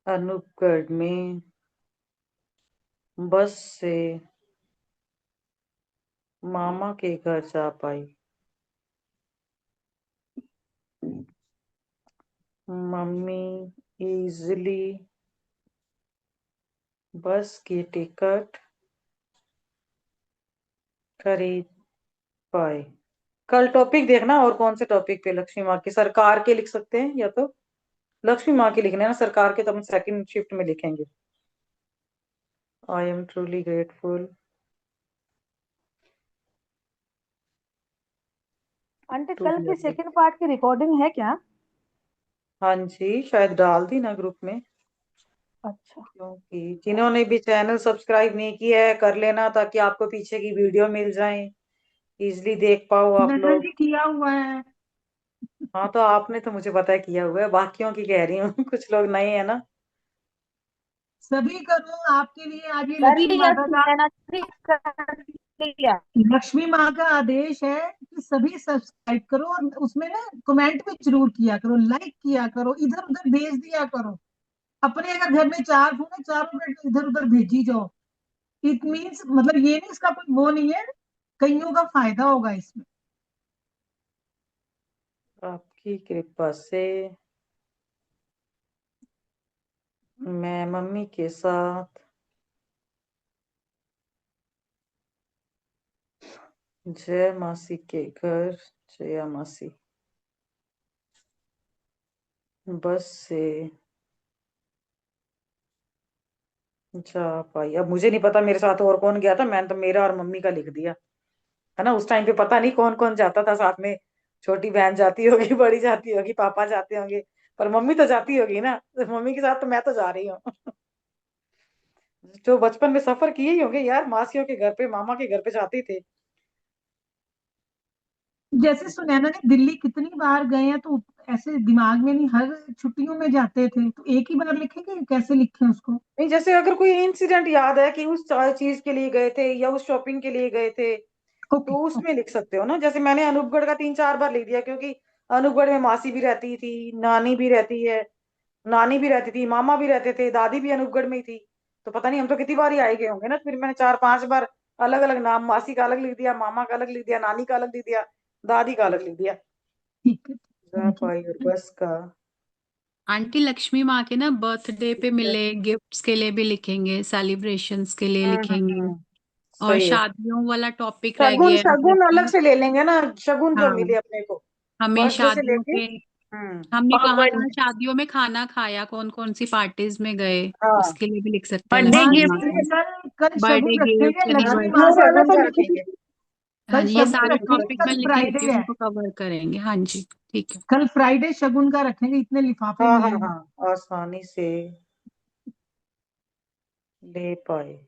अनूपगढ़ में बस से मामा के घर जा पाई। मम्मी इजली बस की टिकट खरीद पाए। कल टॉपिक देखना और कौन से टॉपिक पे, लक्ष्मी माँ की, सरकार के लिख सकते हैं या तो लक्ष्मी माँ के लिखने हैं ना, सरकार के तो हम सेकंड शिफ्ट में लिखेंगे। I am truly grateful. Aunty to कल की डियर, सेकंड पार्ट की रिकॉर्डिंग है क्या? हाँ जी शायद डाल दी ना ग्रुप में। अच्छा। क्योंकि जिन्होंने भी चैनल सब्सक्राइब नहीं किया है कर लेना, ताकि आपको पीछे की वीडियो मिल जाए, इजिली देख पाओ आप मैंने लोग। भी किया हुआ है। हाँ तो आपने तो मुझे पता है किया हुआ है, बाकियों की कह रही हूँ। कुछ लोग नए हैं ना। सभी करो, आपके लिए आज ये कर लक्ष्मी लिया माता का, सुनैना जी, कर लिया। लक्ष्मी माँ का आदेश है कि सभी सब्सक्राइब करो और उसमें ना कमेंट भी जरूर किया करो, लाइक किया करो, इधर उधर भेज दिया करो। अपने अगर घर में 4 फोन है, चारों में इधर उधर भेजी जाओ। इट मीन्स मतलब ये नहीं, इसका कोई वो नहीं है, कईयों का फायदा होगा इसमें। आपकी कृपा से मैं मम्मी के साथ जय मासी के घर, जया मासी बस से जा पाई। अब मुझे नहीं पता मेरे साथ और कौन गया था, मैंने तो मेरा और मम्मी का लिख दिया, है ना। उस टाइम पे पता नहीं कौन कौन जाता था साथ में, छोटी बहन जाती होगी, बड़ी जाती होगी, पापा जाते होंगे, पर मम्मी तो जाती होगी ना, तो मम्मी के साथ तो मैं तो जा रही हूँ। जो बचपन में सफर किए ही होंगे यार, मासियों के घर पे, मामा के घर पे जाते थे। जैसे सुनैना ने दिल्ली कितनी बार गए हैं, तो ऐसे दिमाग में नहीं, हर छुट्टियों में जाते थे, तो एक ही बार लिखेंगे, कैसे लिखें उसको? नहीं, जैसे अगर कोई इंसिडेंट याद है कि उस चीज के लिए गए थे या उस शॉपिंग के लिए गए थे, ओके। तो उसमें लिख सकते हो ना। जैसे मैंने अनूपगढ़ का 3-4 बार लिख दिया, क्योंकि अनूपगढ़ में मासी भी रहती थी, नानी भी रहती है, नानी भी रहती थी, मामा भी रहते थे, दादी भी अनूपगढ़ में ही थी। तो पता नहीं हम तो कितनी बार ही आए गए होंगे ना। फिर मैंने 4-5 बार अलग अलग नाम, मासी का अलग लिख दिया, मामा का अलग लिख दिया, नानी का अलग लिख दिया, दादी का अलग लिख दिया। ठीक है, जा थैंक यू। पाई और बस का। आंटी लक्ष्मी माँ के ना बर्थडे पे मिले गिफ्ट्स के लिए भी लिखेंगे, सेलिब्रेशंस के लिए लिखेंगे। और सही है। शादियों वाला टॉपिक रह शगुन, गया है शगुन अलग जैसे। से ले लेंगे ना, शगुन जो हाँ, मिले अपने को हमें बर्थडे से शादियों लेके। के हमने और कहाँ कहाँ शादियों में खाना खाया, कौन कौन सी पार्टीज में गए, हाँ उसके लिए भी लिख सकते हैं बर्थडे लक्ष्मी माँ गिफ्ट का। कल कल बर्थडे शगुन गिफ्ट, रखेंगे लक्ष्मी एनिवर्सरी। माँ का। शगुन का रखेंगे। हाँ कल जी, ये शगुन सारे रखेंगे, टॉपिक मैं कल लिख लेती फ्राइडे हूँ, है। उनको कवर करेंगे। हाँ जी, ठीक है। कल फ्राइडे शगुन का रखेंगे, इतने लिफाफे हाँ हाँ मिलेंगे। हाँ, आसानी से ले पाए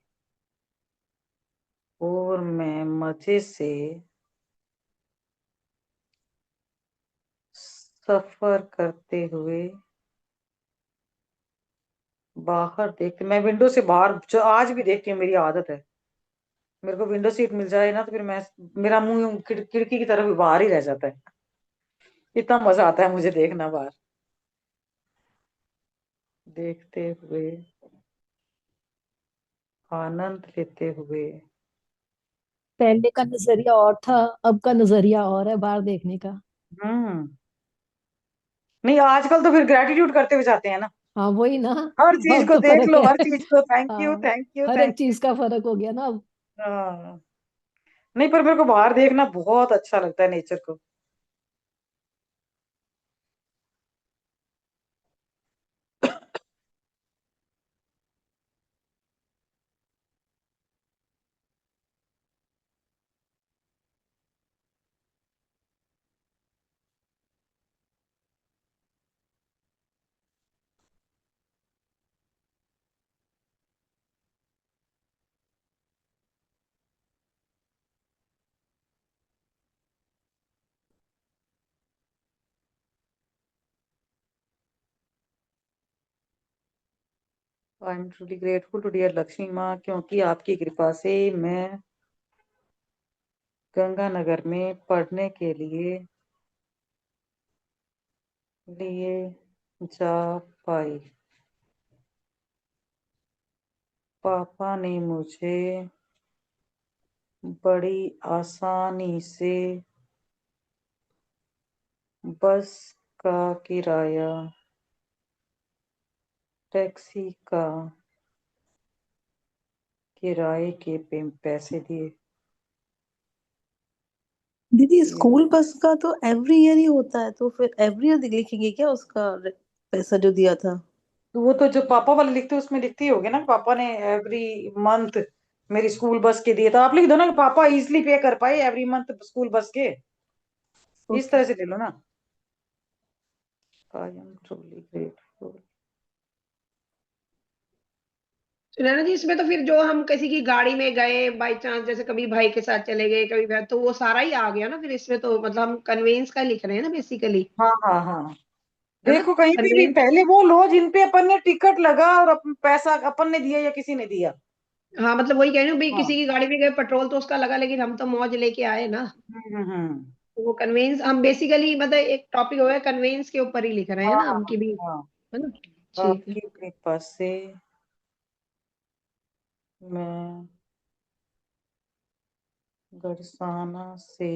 और मैं मजे से सफर करते हुए बाहर देखते, मैं विंडो से बाहर जो आज भी देखती हूँ, मेरी आदत है। मेरे को विंडो सीट मिल जाए ना तो फिर मैं, मेरा मुंह यूं खिड़की की तरफ बाहर ही रह जाता है। इतना मजा आता है मुझे देखना बाहर, देखते हुए, आनंद लेते हुए। पहले का नजरिया और था, अब का नजरिया और है बाहर देखने का। हम्म। नहीं, आजकल तो फिर ग्रेटिट्यूड करते हुए जाते हैं ना, हाँ वही ना। हर चीज अब को तो देख फर्क लो, है। हर चीज को थैंक यू हाँ, थैंक यू हर एक थैंक यू। चीज का फर्क हो गया ना अब। हाँ। नहीं, पर मेरे को बाहर देखना बहुत अच्छा लगता है, नेचर को। I am truly grateful to dear Lakshmi माँ, क्योंकि आपकी कृपा से मैं गंगानगर में पढ़ने के लिए जा पाई। पापा ने मुझे बड़ी आसानी से बस का किराया, टैक्सी का किराए के पैसे दिए। दीदी स्कूल बस का तो एवरी ईयर ही होता है, तो फिर एवरी ईयर लिखेंगे क्या उसका पैसा जो दिया था? तो वो तो जो पापा वाले लिखते हैं उसमें लिखते ही होगे ना, पापा ने एवरी मंथ मेरी स्कूल बस के दिए, तो आप लिख दो ना कि पापा इजिली पे कर पाए एवरी मंथ स्कूल बस के, इस ओके। तरह से ले लो ना। I am truly grateful. Sunaina ji, इसमें तो फिर जो हम किसी की गाड़ी में गए बाई चांस, जैसे कभी भाई के साथ चले गए, कभी भाई, तो वो सारा ही आ गया ना फिर इसमें, तो मतलब हम कन्वेंस का लिख रहे हैं ना बेसिकली, हाँ हाँ हाँ, है ना? देखो कहीं भी कन्वेंस। पहले वो लो जिन पे अपन ने टिकट लगा और पैसा अपन ने दिया या किसी ने दिया। हाँ मतलब वही कह रही हूँ भाई, हाँ। किसी की गाड़ी में गए, पेट्रोल तो उसका लगा, लेकिन हम तो मौज लेके आए ना। हम्म। तो वो कन्वेंस हम बेसिकली, मतलब एक टॉपिक हो गया कन्वेंस के ऊपर ही लिख रहे हैं हाँ ना हम, की भी, हाँ, है ना? ठीक है। आपकी कृपा से मैं बरसाना से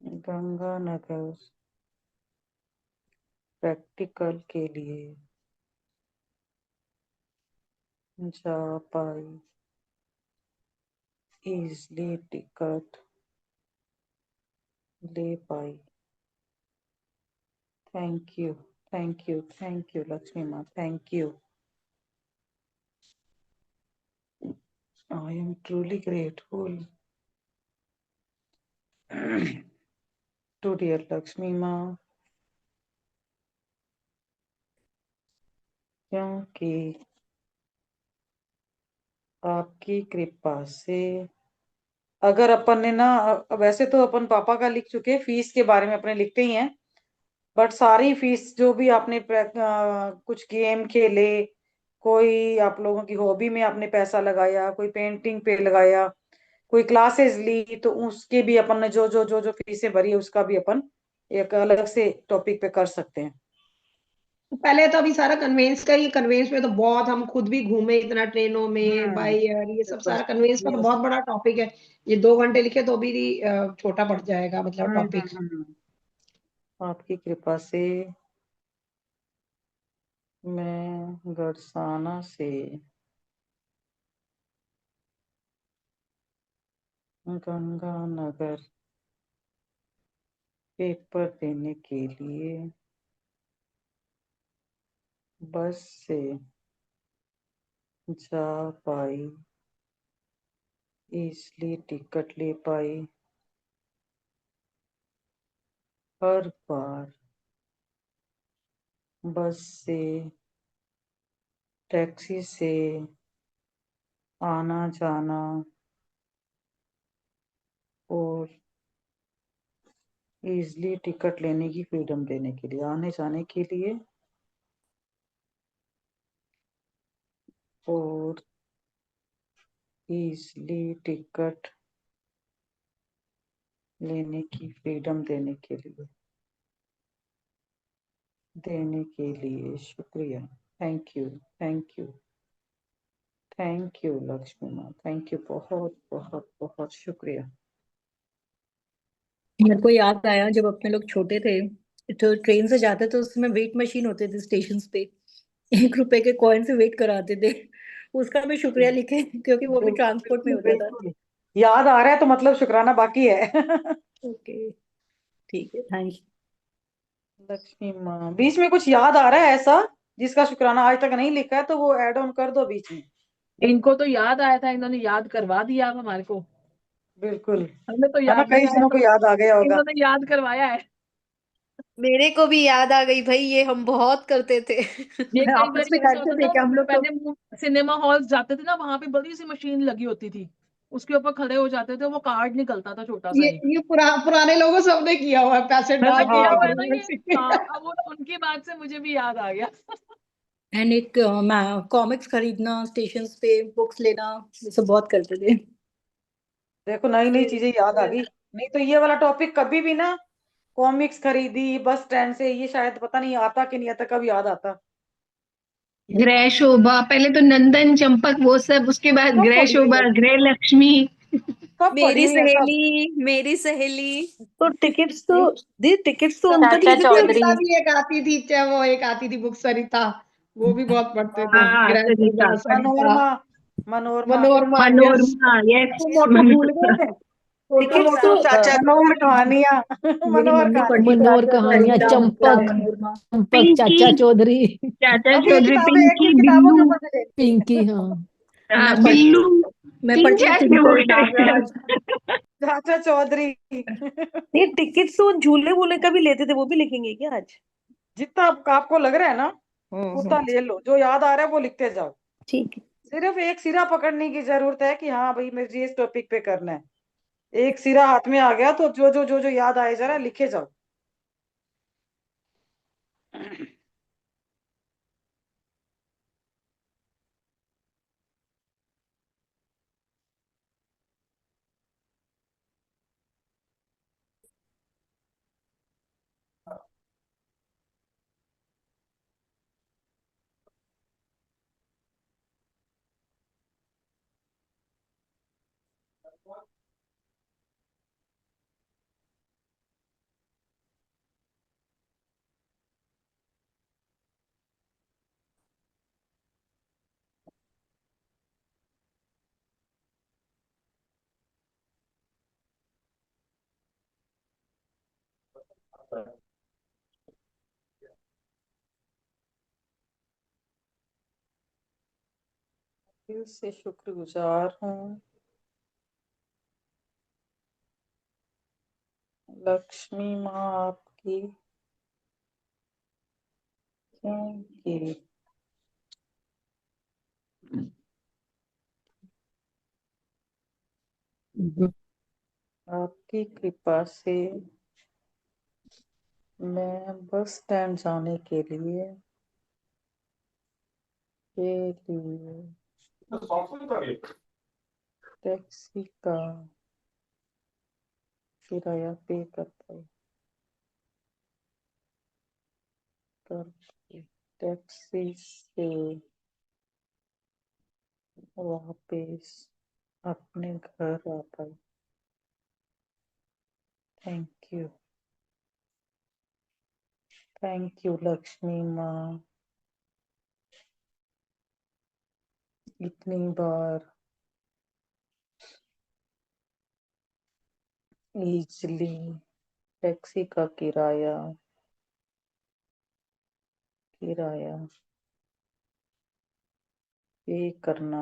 गंगानगर प्रैक्टिकल के लिए जा पाई, इजली टिकट ले पाई। Thank you thank you thank you Lakshmi माँ, thank you. I am truly grateful to dear Lakshmi माँ, क्योंकि आपकी कृपा से, अगर अपन ने ना, वैसे तो अपन पापा का लिख चुके, फीस के बारे में अपने लिखते ही हैं, बट सारी फीस जो भी आपने कुछ गेम खेले, कोई आप लोगों की हॉबी में आपने पैसा लगाया, कोई पेंटिंग पे लगाया, कोई क्लासेस ली, तो उसके भी अपन ने जो फीसें भरी है उसका भी अपन एक अलग से टॉपिक पे कर सकते हैं। तो पहले तो अभी सारा कन्वेंस का ही, कन्वेंस में तो बहुत हम खुद भी घूमे इतना, ट्रेनों में, बाई एयर, ये सब बिल्कुल। सारा कन्वेंस का तो यस। बहुत बड़ा टॉपिक है। ये 2 घंटे लिखे तो भी छोटा पड़ जाएगा, मतलब टॉपिक। आपकी कृपा से मैं गड़साना से गंगानगर पेपर देने के लिए बस से जा पाई, इसलिए टिकट ले पाई। हर बार बस से टैक्सी से आना जाना और इजली टिकट लेने की फ्रीडम देने के लिए, आने जाने के लिए और इजली टिकट लेने की फ्रीडम देने के लिए शुक्रिया। Thank you, thank you, thank you Lakshmi माँ, थैंक यू, बहुत बहुत बहुत शुक्रिया। मेरे को याद आया जब अपने लोग छोटे थे तो ट्रेन से जाते तो उसमें वेट मशीन होते थे स्टेशन पे, 1 रुपए के कॉइन से वेट कराते थे। उसका भी शुक्रिया लिखे क्योंकि वो भी ट्रांसपोर्ट में बिल्कुल होता था। बिल्कुल, याद आ रहा है तो मतलब शुक्राना बाकी है। ओके, ठीक है, थैंक यू। लक्ष्मी माँ, बीच में कुछ याद आ रहा है ऐसा जिसका शुक्राना आज तक नहीं लिखा है, तो वो ऐड ऑन कर दो बीच में। इनको तो याद आया था, इन्होंने याद करवा दिया अब हमारे को। बिल्कुल, हमें तो है ना, याद कई नहीं आया जनों को तो याद आ गया होगा। इन्होंने याद करवाया है। मेरे को भी याद आ गई भाई, ये हम बहुत करते थे। ये कई आपस बार में ऐसा करते होता थे था, कि हम लोग तो पहले सिनेमा हॉल जाते थे ना, वहां पे बड़ी सी मशीन लगी होती थी, उसके ऊपर खड़े हो जाते थे, वो कार्ड निकलता था छोटा सा एक। ये पुराने लोगों सबने किया हुआ है, पैसे हाँ, डाल के किया हुआ है निकल ना रहे ये। से। हाँ, अब उनकी बात से मुझे भी याद आ गया। एंड एक कॉमिक्स खरीदना, स्टेशन पे बुक्स लेना, ये सब बहुत करते थे। देखो नई नई चीजें याद आ गई, नहीं तो ये वाला टॉपिक कभी भी ना, कॉमिक्स खरीदी बस स्टैंड से, ये शायद पता नहीं आता कि नहीं आता, कब याद आता। गृह शोभा, पहले तो नंदन चंपक वो सब, उसके बाद कब गृह पढ़ी हुई शोभा, है, गृह लक्ष्मी। कब पढ़ी मेरी हुई है सब। सहेली, मेरी सहेली। तो टिकट्स तो दी, टिकट्स तो उनका चाचा लिखते थे। चौधरी। सरिता भी एक आती थी, चाहे वो एक आती थी बुक सरिता, वो भी बहुत पढ़ते थे। हाँ, ग्रह सरिता। शोभा, सरिता, मनोरमा, मनोरमा, मनोरमा, यस। मनोरमा, यस। छोटू मोटू भूल गए थे, छोटू टिकट्स तो मोटू। चाचा मनोहर कहानियां। मेरी मनोहर मम्मी कहानी। पढ़ती थी मनोहर कहानियां, सरिता, मुक्ता, चंपक, मनोरमा। चंपक, पिंकी, चाचा चौधरी, चाचा अब ये चौधरी, किताबें एक पिंकी, एक किताबों के बिल्लू। ऊपर से लेनी पड़ेगी। पिंकी, हाँ। हाँ, मैं पढ़ बिल्लू। मैं तीन पढ़ती थी चार टिंकल लोग। नागराज। चाचा चौधरी। ये टिकट्स तो झूले वूले का भी लेते थे, वो भी लिखेंगे क्या आज? जितना आपको लग रहा है ना, उतना हम्म। ले लो, जो याद आ रहा है वो लिखते जाओ। ठीक है। सिर्फ एक सिरा पकड़ने की जरूरत है कि हाँ भाई मुझे इस टॉपिक पे करना है। एक सिरा हाथ में आ गया तो जो याद आए जरा लिखे जाओ। दिल से शुक्रगुजार हूँ लक्ष्मी माँ आपकी, क्योंकि आपकी कृपा से मैं बस स्टैंड जाने के लिए टैक्सी का किराया पे करके टैक्सी से वापस अपने घर आ पाई। Thank you, thank you Lakshmi माँ, इतनी बार इजली टैक्सी का किराया किराया पे करना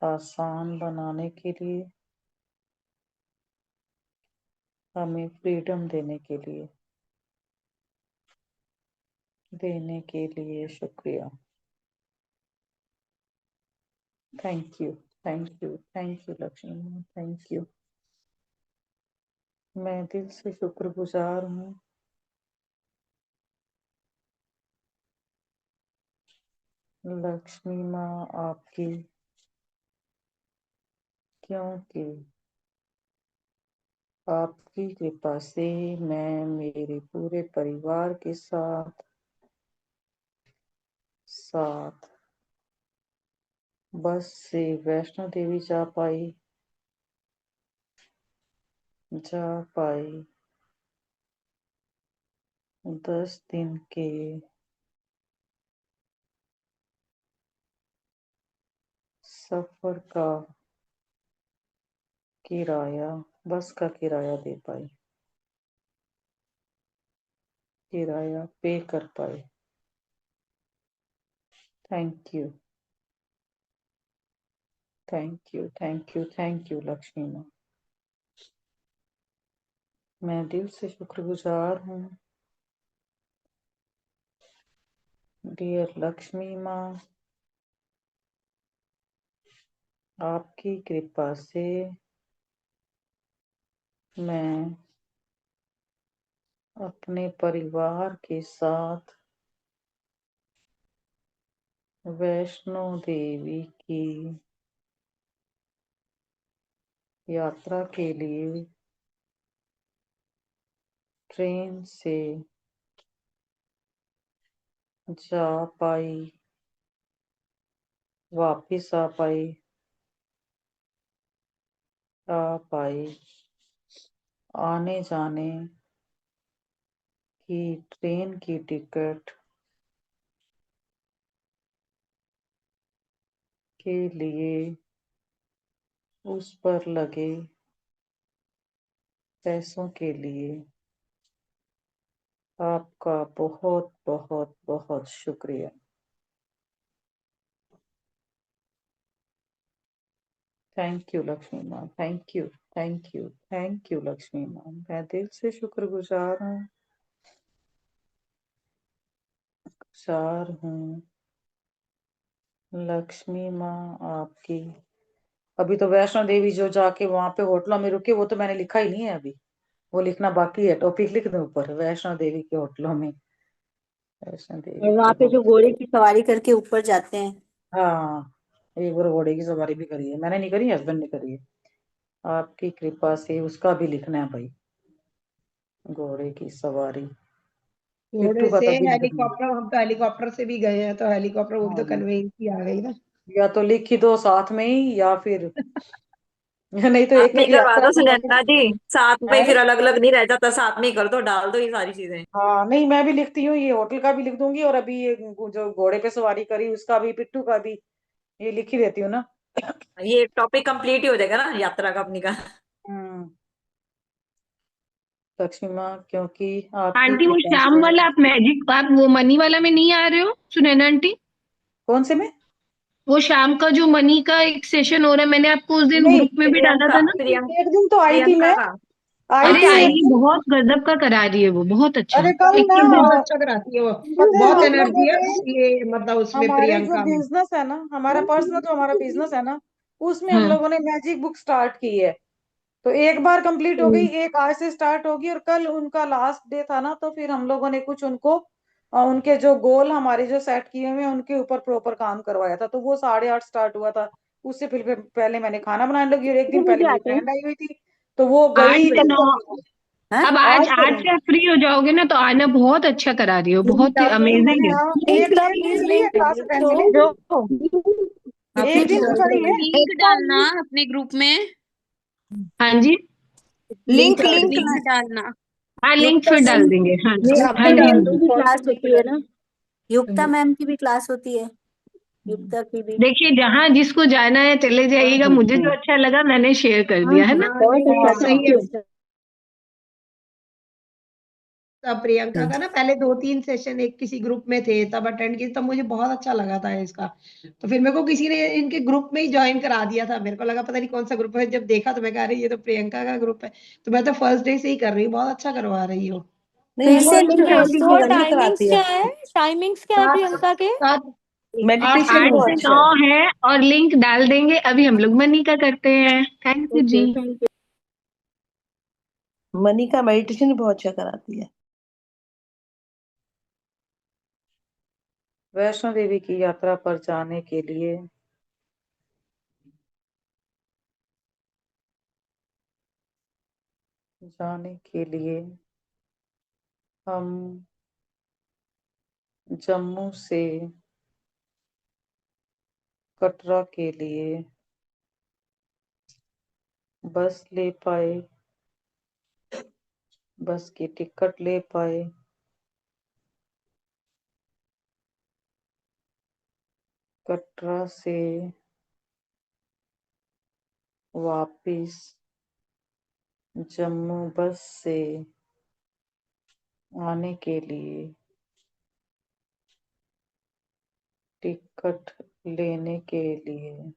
आसान बनाने के लिए, हमें फ्रीडम देने के लिए शुक्रिया। Thank you, thank you, thank you Lakshmi, thank you. मैं दिल से शुक्रगुजार हूँ लक्ष्मी माँ आपकी, क्योंकि आपकी कृपा से मैं मेरे पूरे परिवार के साथ बस से वैष्णो देवी जा पाई 10 दिन के सफर का किराया, बस का किराया दे पाई, किराया पे कर पाए। Thank you, thank you, thank you, thank you Lakshmi माँ। मैं दिल से शुक्रगुजार हूँ डियर लक्ष्मी माँ, आपकी कृपा से मैं अपने परिवार के साथ वैष्णो देवी की यात्रा के लिए ट्रेन से जा पाई, वापिस आ पाई। आने जाने की ट्रेन की टिकट के लिए उस पर लगे पैसों के लिए आपका बहुत बहुत बहुत शुक्रिया। थैंक यू लक्ष्मी माँ, thank you, thank you, thank you Lakshmi माँ। मैं दिल से शुक्रगुजार हूँ लक्ष्मी माँ आपकी। अभी तो वैष्णो देवी जो जाके वहां पे होटलों में रुके वो तो मैंने लिखा ही नहीं है अभी, वो लिखना बाकी है। टॉपिक लिख दूं ऊपर, वैष्णो देवी के होटलों में, वैष्णो देवी और के वहां पे जो होटल। घोड़े की सवारी करके ऊपर जाते हैं। हाँ, एक बार घोड़े की सवारी भी करी है, मैंने नहीं करी, हस्बैंड ने करी है। आपकी कृपा से उसका भी लिखना है भाई, घोड़े की सवारी। घोड़े पिट्ठू का से तभी लिख दूंगी। हेलीकॉप्टर, हम तो हेलीकॉप्टर से भी गए हैं, तो हेलीकॉप्टर वो भी तो हाँ, कन्वेंस ही आ गई ना। या तो लिख ही दो साथ में ही, या फिर नहीं तो साथ एक में एक ही करवा यात्रा दो की सुनैना जी, साथ में है। फिर अलग अलग नहीं रह जाता, साथ में ही कर दो, डाल दो ये सारी चीजें। हाँ नहीं, मैं भी लिखती हूँ, ये होटल का भी लिख दूंगी, और अभी ये जो घोड़े पे सवारी करी उसका भी, पिट्ठू का भी, ये लिख ही देती हूँ ना। ये टॉपिक कंप्लीट ही हो जाएगा ना यात्रा का अपनी का। हम्म, लक्ष्मी माँ क्योंकि आपकी आंटी वो कृपा शाम से। वाला आप मैजिक, आप वो मनी वाला में नहीं आ रहे हो सुनैना आंटी? कौन से में? वो शाम का जो मनी का एक सेशन हो रहा है, मैंने आपको उस दिन नहीं, ग्रुप में भी डाला प्रियंका था ना। एक दिन तो आई थी प्रियंका मैं, का। आई हाँ अरे थी सही एक आइए, दिन। बहुत गजब का करा रही है वो, बहुत अच्छा। अरे कल एक ना तो बहुत अच्छा कराती है वो, पता है बहुत हम लोगों एनर्जी है ने, ये, मतलब उसमें हमारे जो प्रियंका में। बिजनेस है ना, हमारा पर्सनल जो हमारा बिजनेस है ना, उसमें हम हाँ, लोगों ने मैजिक बुक स्टार्ट की है। तो एक बार कंप्लीट हो गई, एक आज से स्टार्ट होगी, और कल उनका लास्ट डे था ना, तो फिर हम लोगों ने कुछ उनको उनके जो गोल हमारे जो सेट किए हुए हैं उनके ऊपर प्रॉपर काम करवाया था। तो वो 8:30 स्टार्ट हुआ था। उससे फिर पहले मैंने खाना बनाने लगी, और एक दिन कितने पहले बजे मेरी आते हैं? फ्रेंड आई हुई थी, तो वो आठ गई से तब 9। तक। हाँ? अब आज आज करें, से आप फ्री हो जाओगे ना तो आना, बहुत अच्छा करा रही हो, बहुत ही कल मैंने, अमेजिंग है। हाँ, लिंक एक का एक दिन प्लीज, करी है लिंक क्लास तो अटेंड जो अपने एक दिन तो ग्रुप करी है। लिंक डालना अपने ग्रुप में। हाँ जी, लिंक लिंक लिंक डालना। हाँ लिंक युक्ता फिर डाल मैम, देंगे। हाँ ये हाँ अपने जी, हाँ मैम की जी। भी क्लास होती है ना, युक्ता मैम की भी क्लास होती है, युक्ता की भी। देखिए जहाँ जिसको जाना है चले जाइएगा, मुझे जो अच्छा लगा मैंने शेयर कर दिया है ना। हाँ बहुत नहीं, अच्छा, सही थैंक है। यू। तब प्रियंका का ना पहले 2-3 सेशन एक किसी ग्रुप में थे, तब अटेंड किए, तब मुझे बहुत अच्छा लगा था इसका। तो फिर मेरे को किसी ने इनके ग्रुप में ही ज्वाइन करा दिया था, मेरे को लगा पता नहीं कौन सा ग्रुप है, जब देखा तो मैं कह रही ये तो प्रियंका का ग्रुप है। तो मैं तो फर्स्ट डे से ही कर रही हूँ, बहुत अच्छा करवा रही हो। नहीं, फिर से लिंक भेज अच्छी दो। बढ़िया टाइमिंग्स कराती है। क्या है? टाइमिंग्स क्या है प्रियंका के? 8 मेडिटेशन आठ बहुत से अच्छा 9 है। है और लिंक डाल देंगे। अभी हम लोग मनी का करते हैं। थैंक यू जी। मनी का मेडिटेशन भी बहुत अच्छा कराती है। वैष्णो देवी की यात्रा पर जाने के लिए हम जम्मू से कटरा के लिए बस ले पाए, बस की टिकट ले पाए। कटरा से वापिस जम्मू बस से आने के लिए टिकट लेने के लिए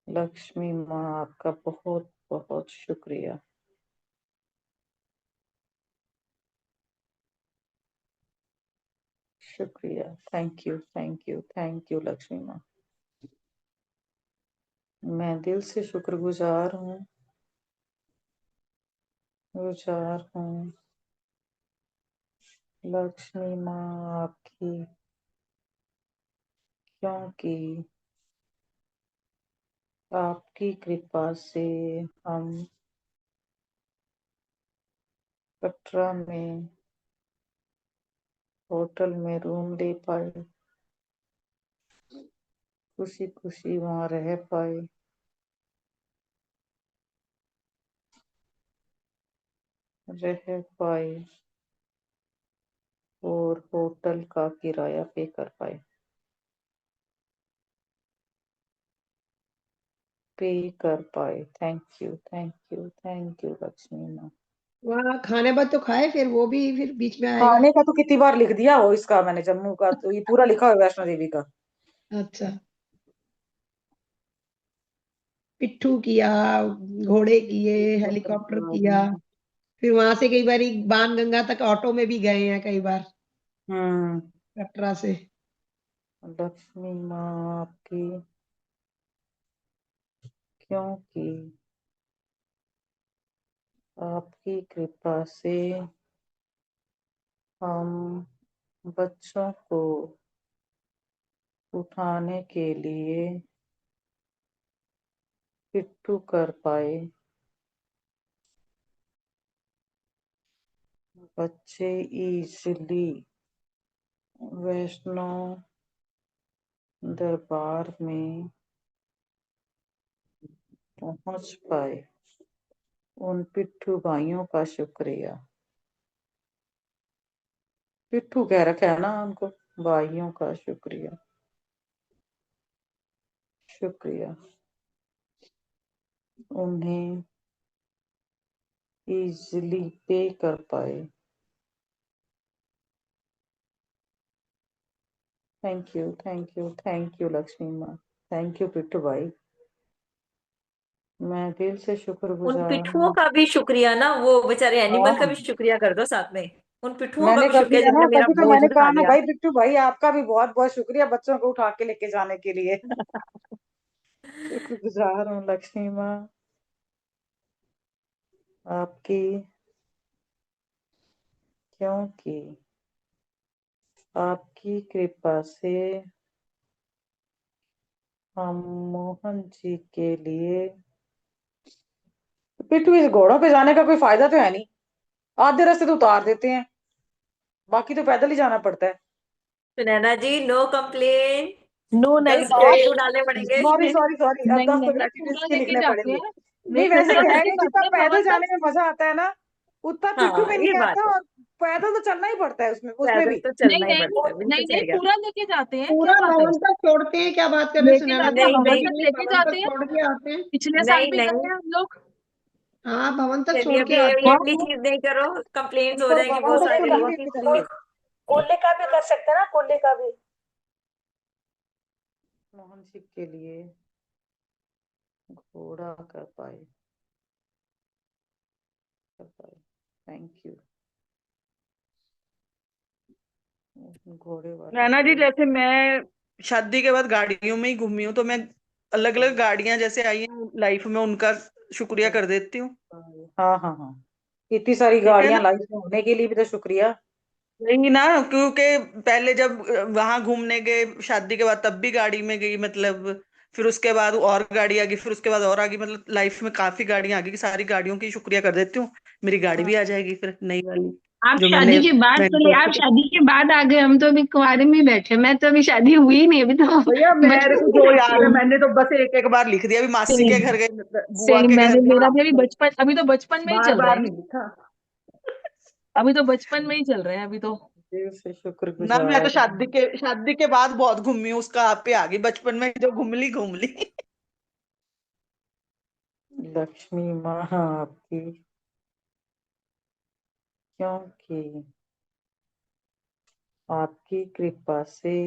लक्ष्मी माँ आपका बहुत बहुत शुक्रिया। शुक्रिया, thank you thank you thank you Lakshmi माँ। मैं दिल से शुक्रगुजार हूँ, लक्ष्मी माँ आपकी, क्योंकि आपकी कृपा से हम कटरा में होटल में रूम ले पाए, खुशी खुशी वहाँ रह पाए, और होटल का किराया पे कर पाए, थैंक यू लक्ष्मी माँ। वहाँ खाने बाद तो खाए, फिर वो भी फिर बीच में आएगा। खाने का तो कितनी बार लिख दिया हो इसका मैंने, जम्मू का तो ये पूरा लिखा हुआ है वैष्णो देवी का। अच्छा, पिट्ठू किया, घोड़े किए, हेलीकॉप्टर किया, फिर वहां से कई बार बाण गंगा तक ऑटो में भी गए हैं कई बार कटरा से। लक्ष्मी माँ आपकी, क्योंकि आपकी कृपा से हम बच्चों को उठाने के लिए पिट्ठू कर पाए, बच्चे इजीली वैष्णो दरबार में पहुंच पाए। उन पिट्ठू भाइयों का शुक्रिया। पिट्ठू कह रखा है ना उनको, भाइयों का शुक्रिया, शुक्रिया। उन्हें इजीली पे कर पाए। थैंक यू लक्ष्मी माँ, थैंक यू पिट्ठू भाई। मैं दिल से उन शुक्रगुजार पिट्ठुओं हूँ। का भी शुक्रिया ना, वो बेचारे एनिमल का हाँ, भी शुक्रिया कर दो साथ में। उन पिट्ठुओं का मैंने भी कर शुक्रिया दिया ना, जिन्होंने मेरा तभी तो बोझ मैंने उठा कहा ना दिया। भाई पिट्ठू भाई आपका भी बहुत बहुत शुक्रिया बच्चों को उठा के लेके जाने के लिए। शुक्रगुजार हूँ लक्ष्मी माँ आपकी, क्योंकि आपकी कृपा से हम मोहन जी के लिए। पिट्ठू इस घोड़ों पे जाने का कोई फायदा तो है नहीं, आधे रास्ते तो उतार देते हैं, बाकी तो पैदल ही जाना पड़ता है। Sunaina ji, no complain, no 10 negative. Gratitude डालने पड़ेंगे। सॉरी सॉरी सॉरी, अब नहीं 10 तो नहीं, ग्रेटिट्यूड पूरा के लेके लिखने जाते पड़ेंगे। हैं। नहीं वैसे पूरा है लेके नहीं, जितना जाते हैं पैदल मतलब। जाने में मजा आता है ना उतना पिट्ठू हाँ, में ये नहीं बात आता, है, और पैदल तो चलना ही पड़ता है उसमें पैदल भी। तो नहीं चलना ही नहीं पड़ता है, बिल्कुल नहीं नहीं, सही कहा। पूरा लेके जाते हैं, क्या पूरा बात है। हवन तक छोड़ते हैं, क्या बात कर रहे हैं लेके सुनैना जाते जी, हैं, नहीं हवन हवन नहीं तक में लेके हवन तक जाते हैं। छोड़ के आते हैं। पिछले साल नहीं भी गए नहीं, हैं हम लोग। हाँ भवन तक चलिए छोड़ के अभी आते ये हैं। वाली चीज नहीं करो, कंप्लेंट्स हो इसको जाएंगी भवन बहुत तक सारे तो लोगों नहीं की, लेके प्लीज। कोल्ले का भी कर सकते हैं ना, कोल्ले का भी। मोहन सिंह के लिए घोड़ा कर पाए, थैंक यू। घोड़े वाले नैना जी, को जैसे मैं शादी के बाद गाड़ियों में ही घूमी हूँ, तो मैं अलग अलग गाड़ियां जैसे आई हैं लाइफ में, उनका शुक्रिया कर देती हूँ। हाँ हाँ हाँ, इतनी सारी ठीक है गाड़ियां ना, लाइफ में होने के लिए भी तो शुक्रिया। नहीं ना, क्योंकि पहले जब वहां घूमने गए शादी के बाद, तब भी गाड़ी में गई, मतलब फिर उसके बाद और गाड़ी आ गई, फिर उसके बाद और आ गई, मतलब लाइफ में काफी गाड़ियां आ गई, कि सारी गाड़ियों की शुक्रिया कर देती हूँ। मेरी गाड़ी भी आ जाएगी फिर नई वाली, आप जो शादी के बाद चले, आप मैन्युफैक्चर। शादी के बाद आ गए, हम तो अभी कुंवारे में ही बैठे, मैं तो अभी शादी हुई ही नहीं, अभी तो भैया मेरे बचपन को में जो बैठी याद है, हूँ। मैंने तो बस एक एक बार लिख दिया, अभी मासी के घर गए, बुआ सेम के घर, मैंने, मेरा वहां भी अभी बचपन, अभी तो बचपन में ही बार चल रहा बार है, नहीं लिखा। अभी तो बचपन में ही चल रहे हैं अभी तो। दिल से ना, मैं शुक्रगुजार तो शादी के बाद बहुत घूमी हूँ, उसका आप पे आ गई, बचपन में जो घूम ली। लक्ष्मी माँ आपकी, क्योंकि आपकी कृपा से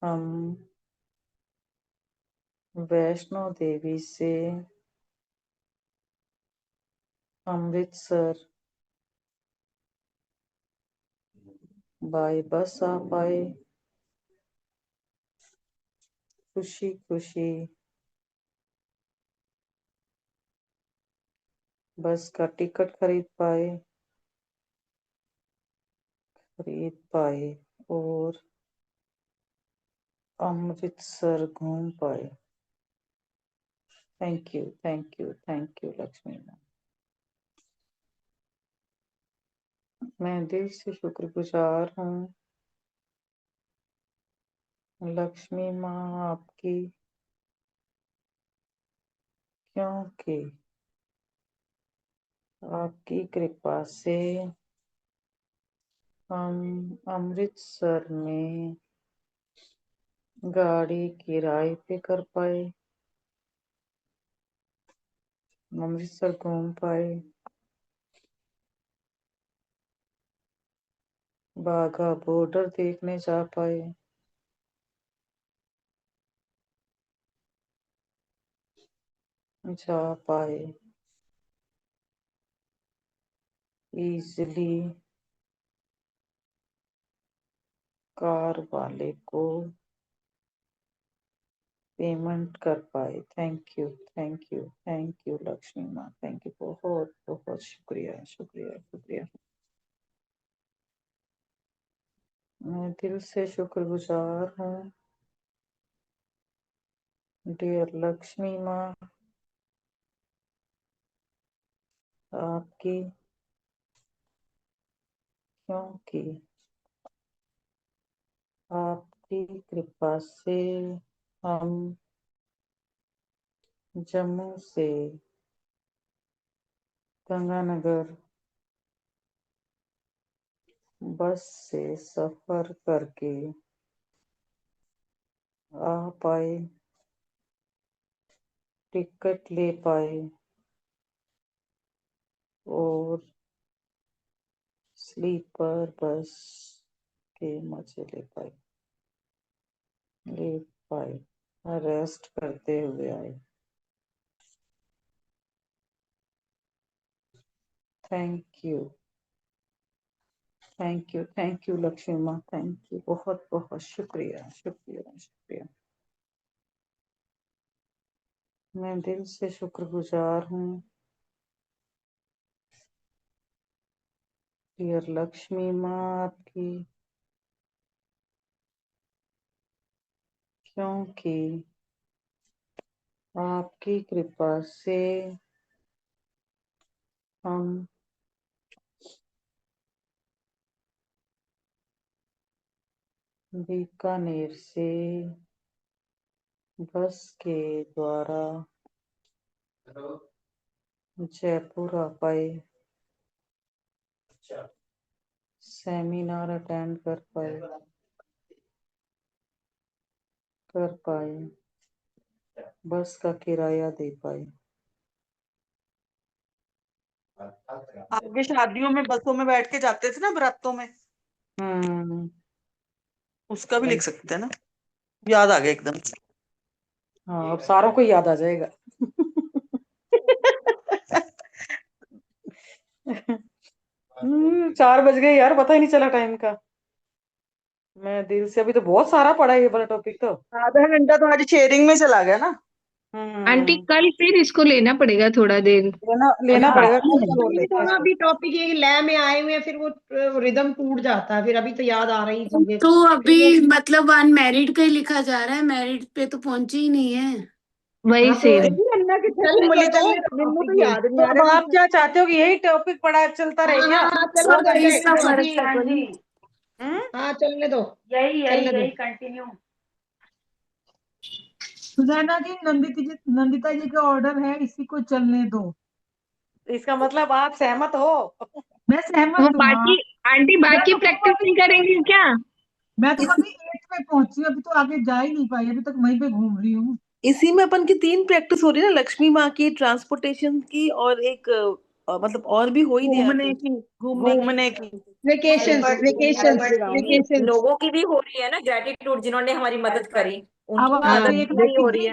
हम वैष्णो देवी से अमृतसर बाय बस आ पाए, खुशी खुशी बस का टिकट खरीद पाए और अमृतसर घूम पाए। Thank you, thank you, thank you Lakshmi माँ। मैं दिल से शुक्रगुजार हूँ लक्ष्मी माँ आपकी, क्योंकि आपकी कृपा से हम अमृतसर में गाड़ी किराए पे कर पाए, अमृतसर घूम पाए, बाघा बॉर्डर देखने जा पाए, इजली कार वाले को पेमेंट कर पाए। Thank you, thank you, thank you Lakshmi माँ, थैंक यू, बहुत बहुत शुक्रिया, शुक्रिया, शुक्रिया। मैं दिल से शुक्रगुजार हूँ डियर लक्ष्मी माँ आपकी, क्योंकि आपकी कृपा से हम जम्मू से गंगानगर बस से सफर करके आ पाए, टिकट ले पाए और स्लीपर बस के मजे ले पाए, रेस्ट करते हुए आए। Thank you, thank you, thank you Lakshmi माँ, थैंक यू, बहुत बहुत शुक्रिया, शुक्रिया, शुक्रिया। मैं दिल से शुक्रगुजार हूँ डियर लक्ष्मी माँ आपकी, क्योंकि आपकी कृपा से हम बीकानेर से बस के द्वारा जयपुर आ पाए, सेमिनार अटेंड कर पाए, बस का किराया दे पाए। आगे शादियों में बसों में बैठ के जाते थे ना, बारातों में, उसका भी लिख सकते हैं ना। याद आ गया एकदम से। हाँ, अब सारों को याद आ जाएगा। 4 बज गए यार, पता ही नहीं चला टाइम का। मैं दिल से अभी तो बहुत सारा पढ़ा है ये वाला टॉपिक तो। आधा घंटा तो आज शेयरिंग में चला गया ना। आंटी कल फिर इसको लेना पड़ेगा थोड़ा देर। लेना पड़ेगा। थोड़ा अभी टॉपिक ये लय में आए हुए हैं, फिर वो रिदम टूट जाता है, फिर अभी तो याद आ रही चीजें। तो अभी मतलब अनमैरिड का ही लिखा जा रहा है, मैरिड पे तो पहुंचे ही नहीं है। वही सेम। तो आप क्या चाहते हो कि यही टॉपिक पढ़ा चलता रहे क्या? हाँ चलने दो, यही कंटिन्यू। सुनैना जी, नंदिता जी का ऑर्डर है, इसी को चलने दो। इसका मतलब आप सहमत हो? मैं सहमत हूँ। बाकी आंटी बाकी प्रैक्टिस नहीं करेंगी क्या? मैं तो अभी 8 में पहुंची, अभी तो आगे जा ही नहीं पाई, अभी तक वहीं पे घूम रही हूँ। इसी में अपन की 3 प्रैक्टिस हो रही है ना, लक्ष्मी माँ की, ट्रांसपोर्टेशन की, और एक मतलब और भी हो ही नहीं घूमने की। वेकेशंस लोगों की भी हो रही है ना ग्रेटिट्यूड, जिन्होंने हमारी मदद करी, अब उनकी आप मदद देख भी लो हो कि रही है।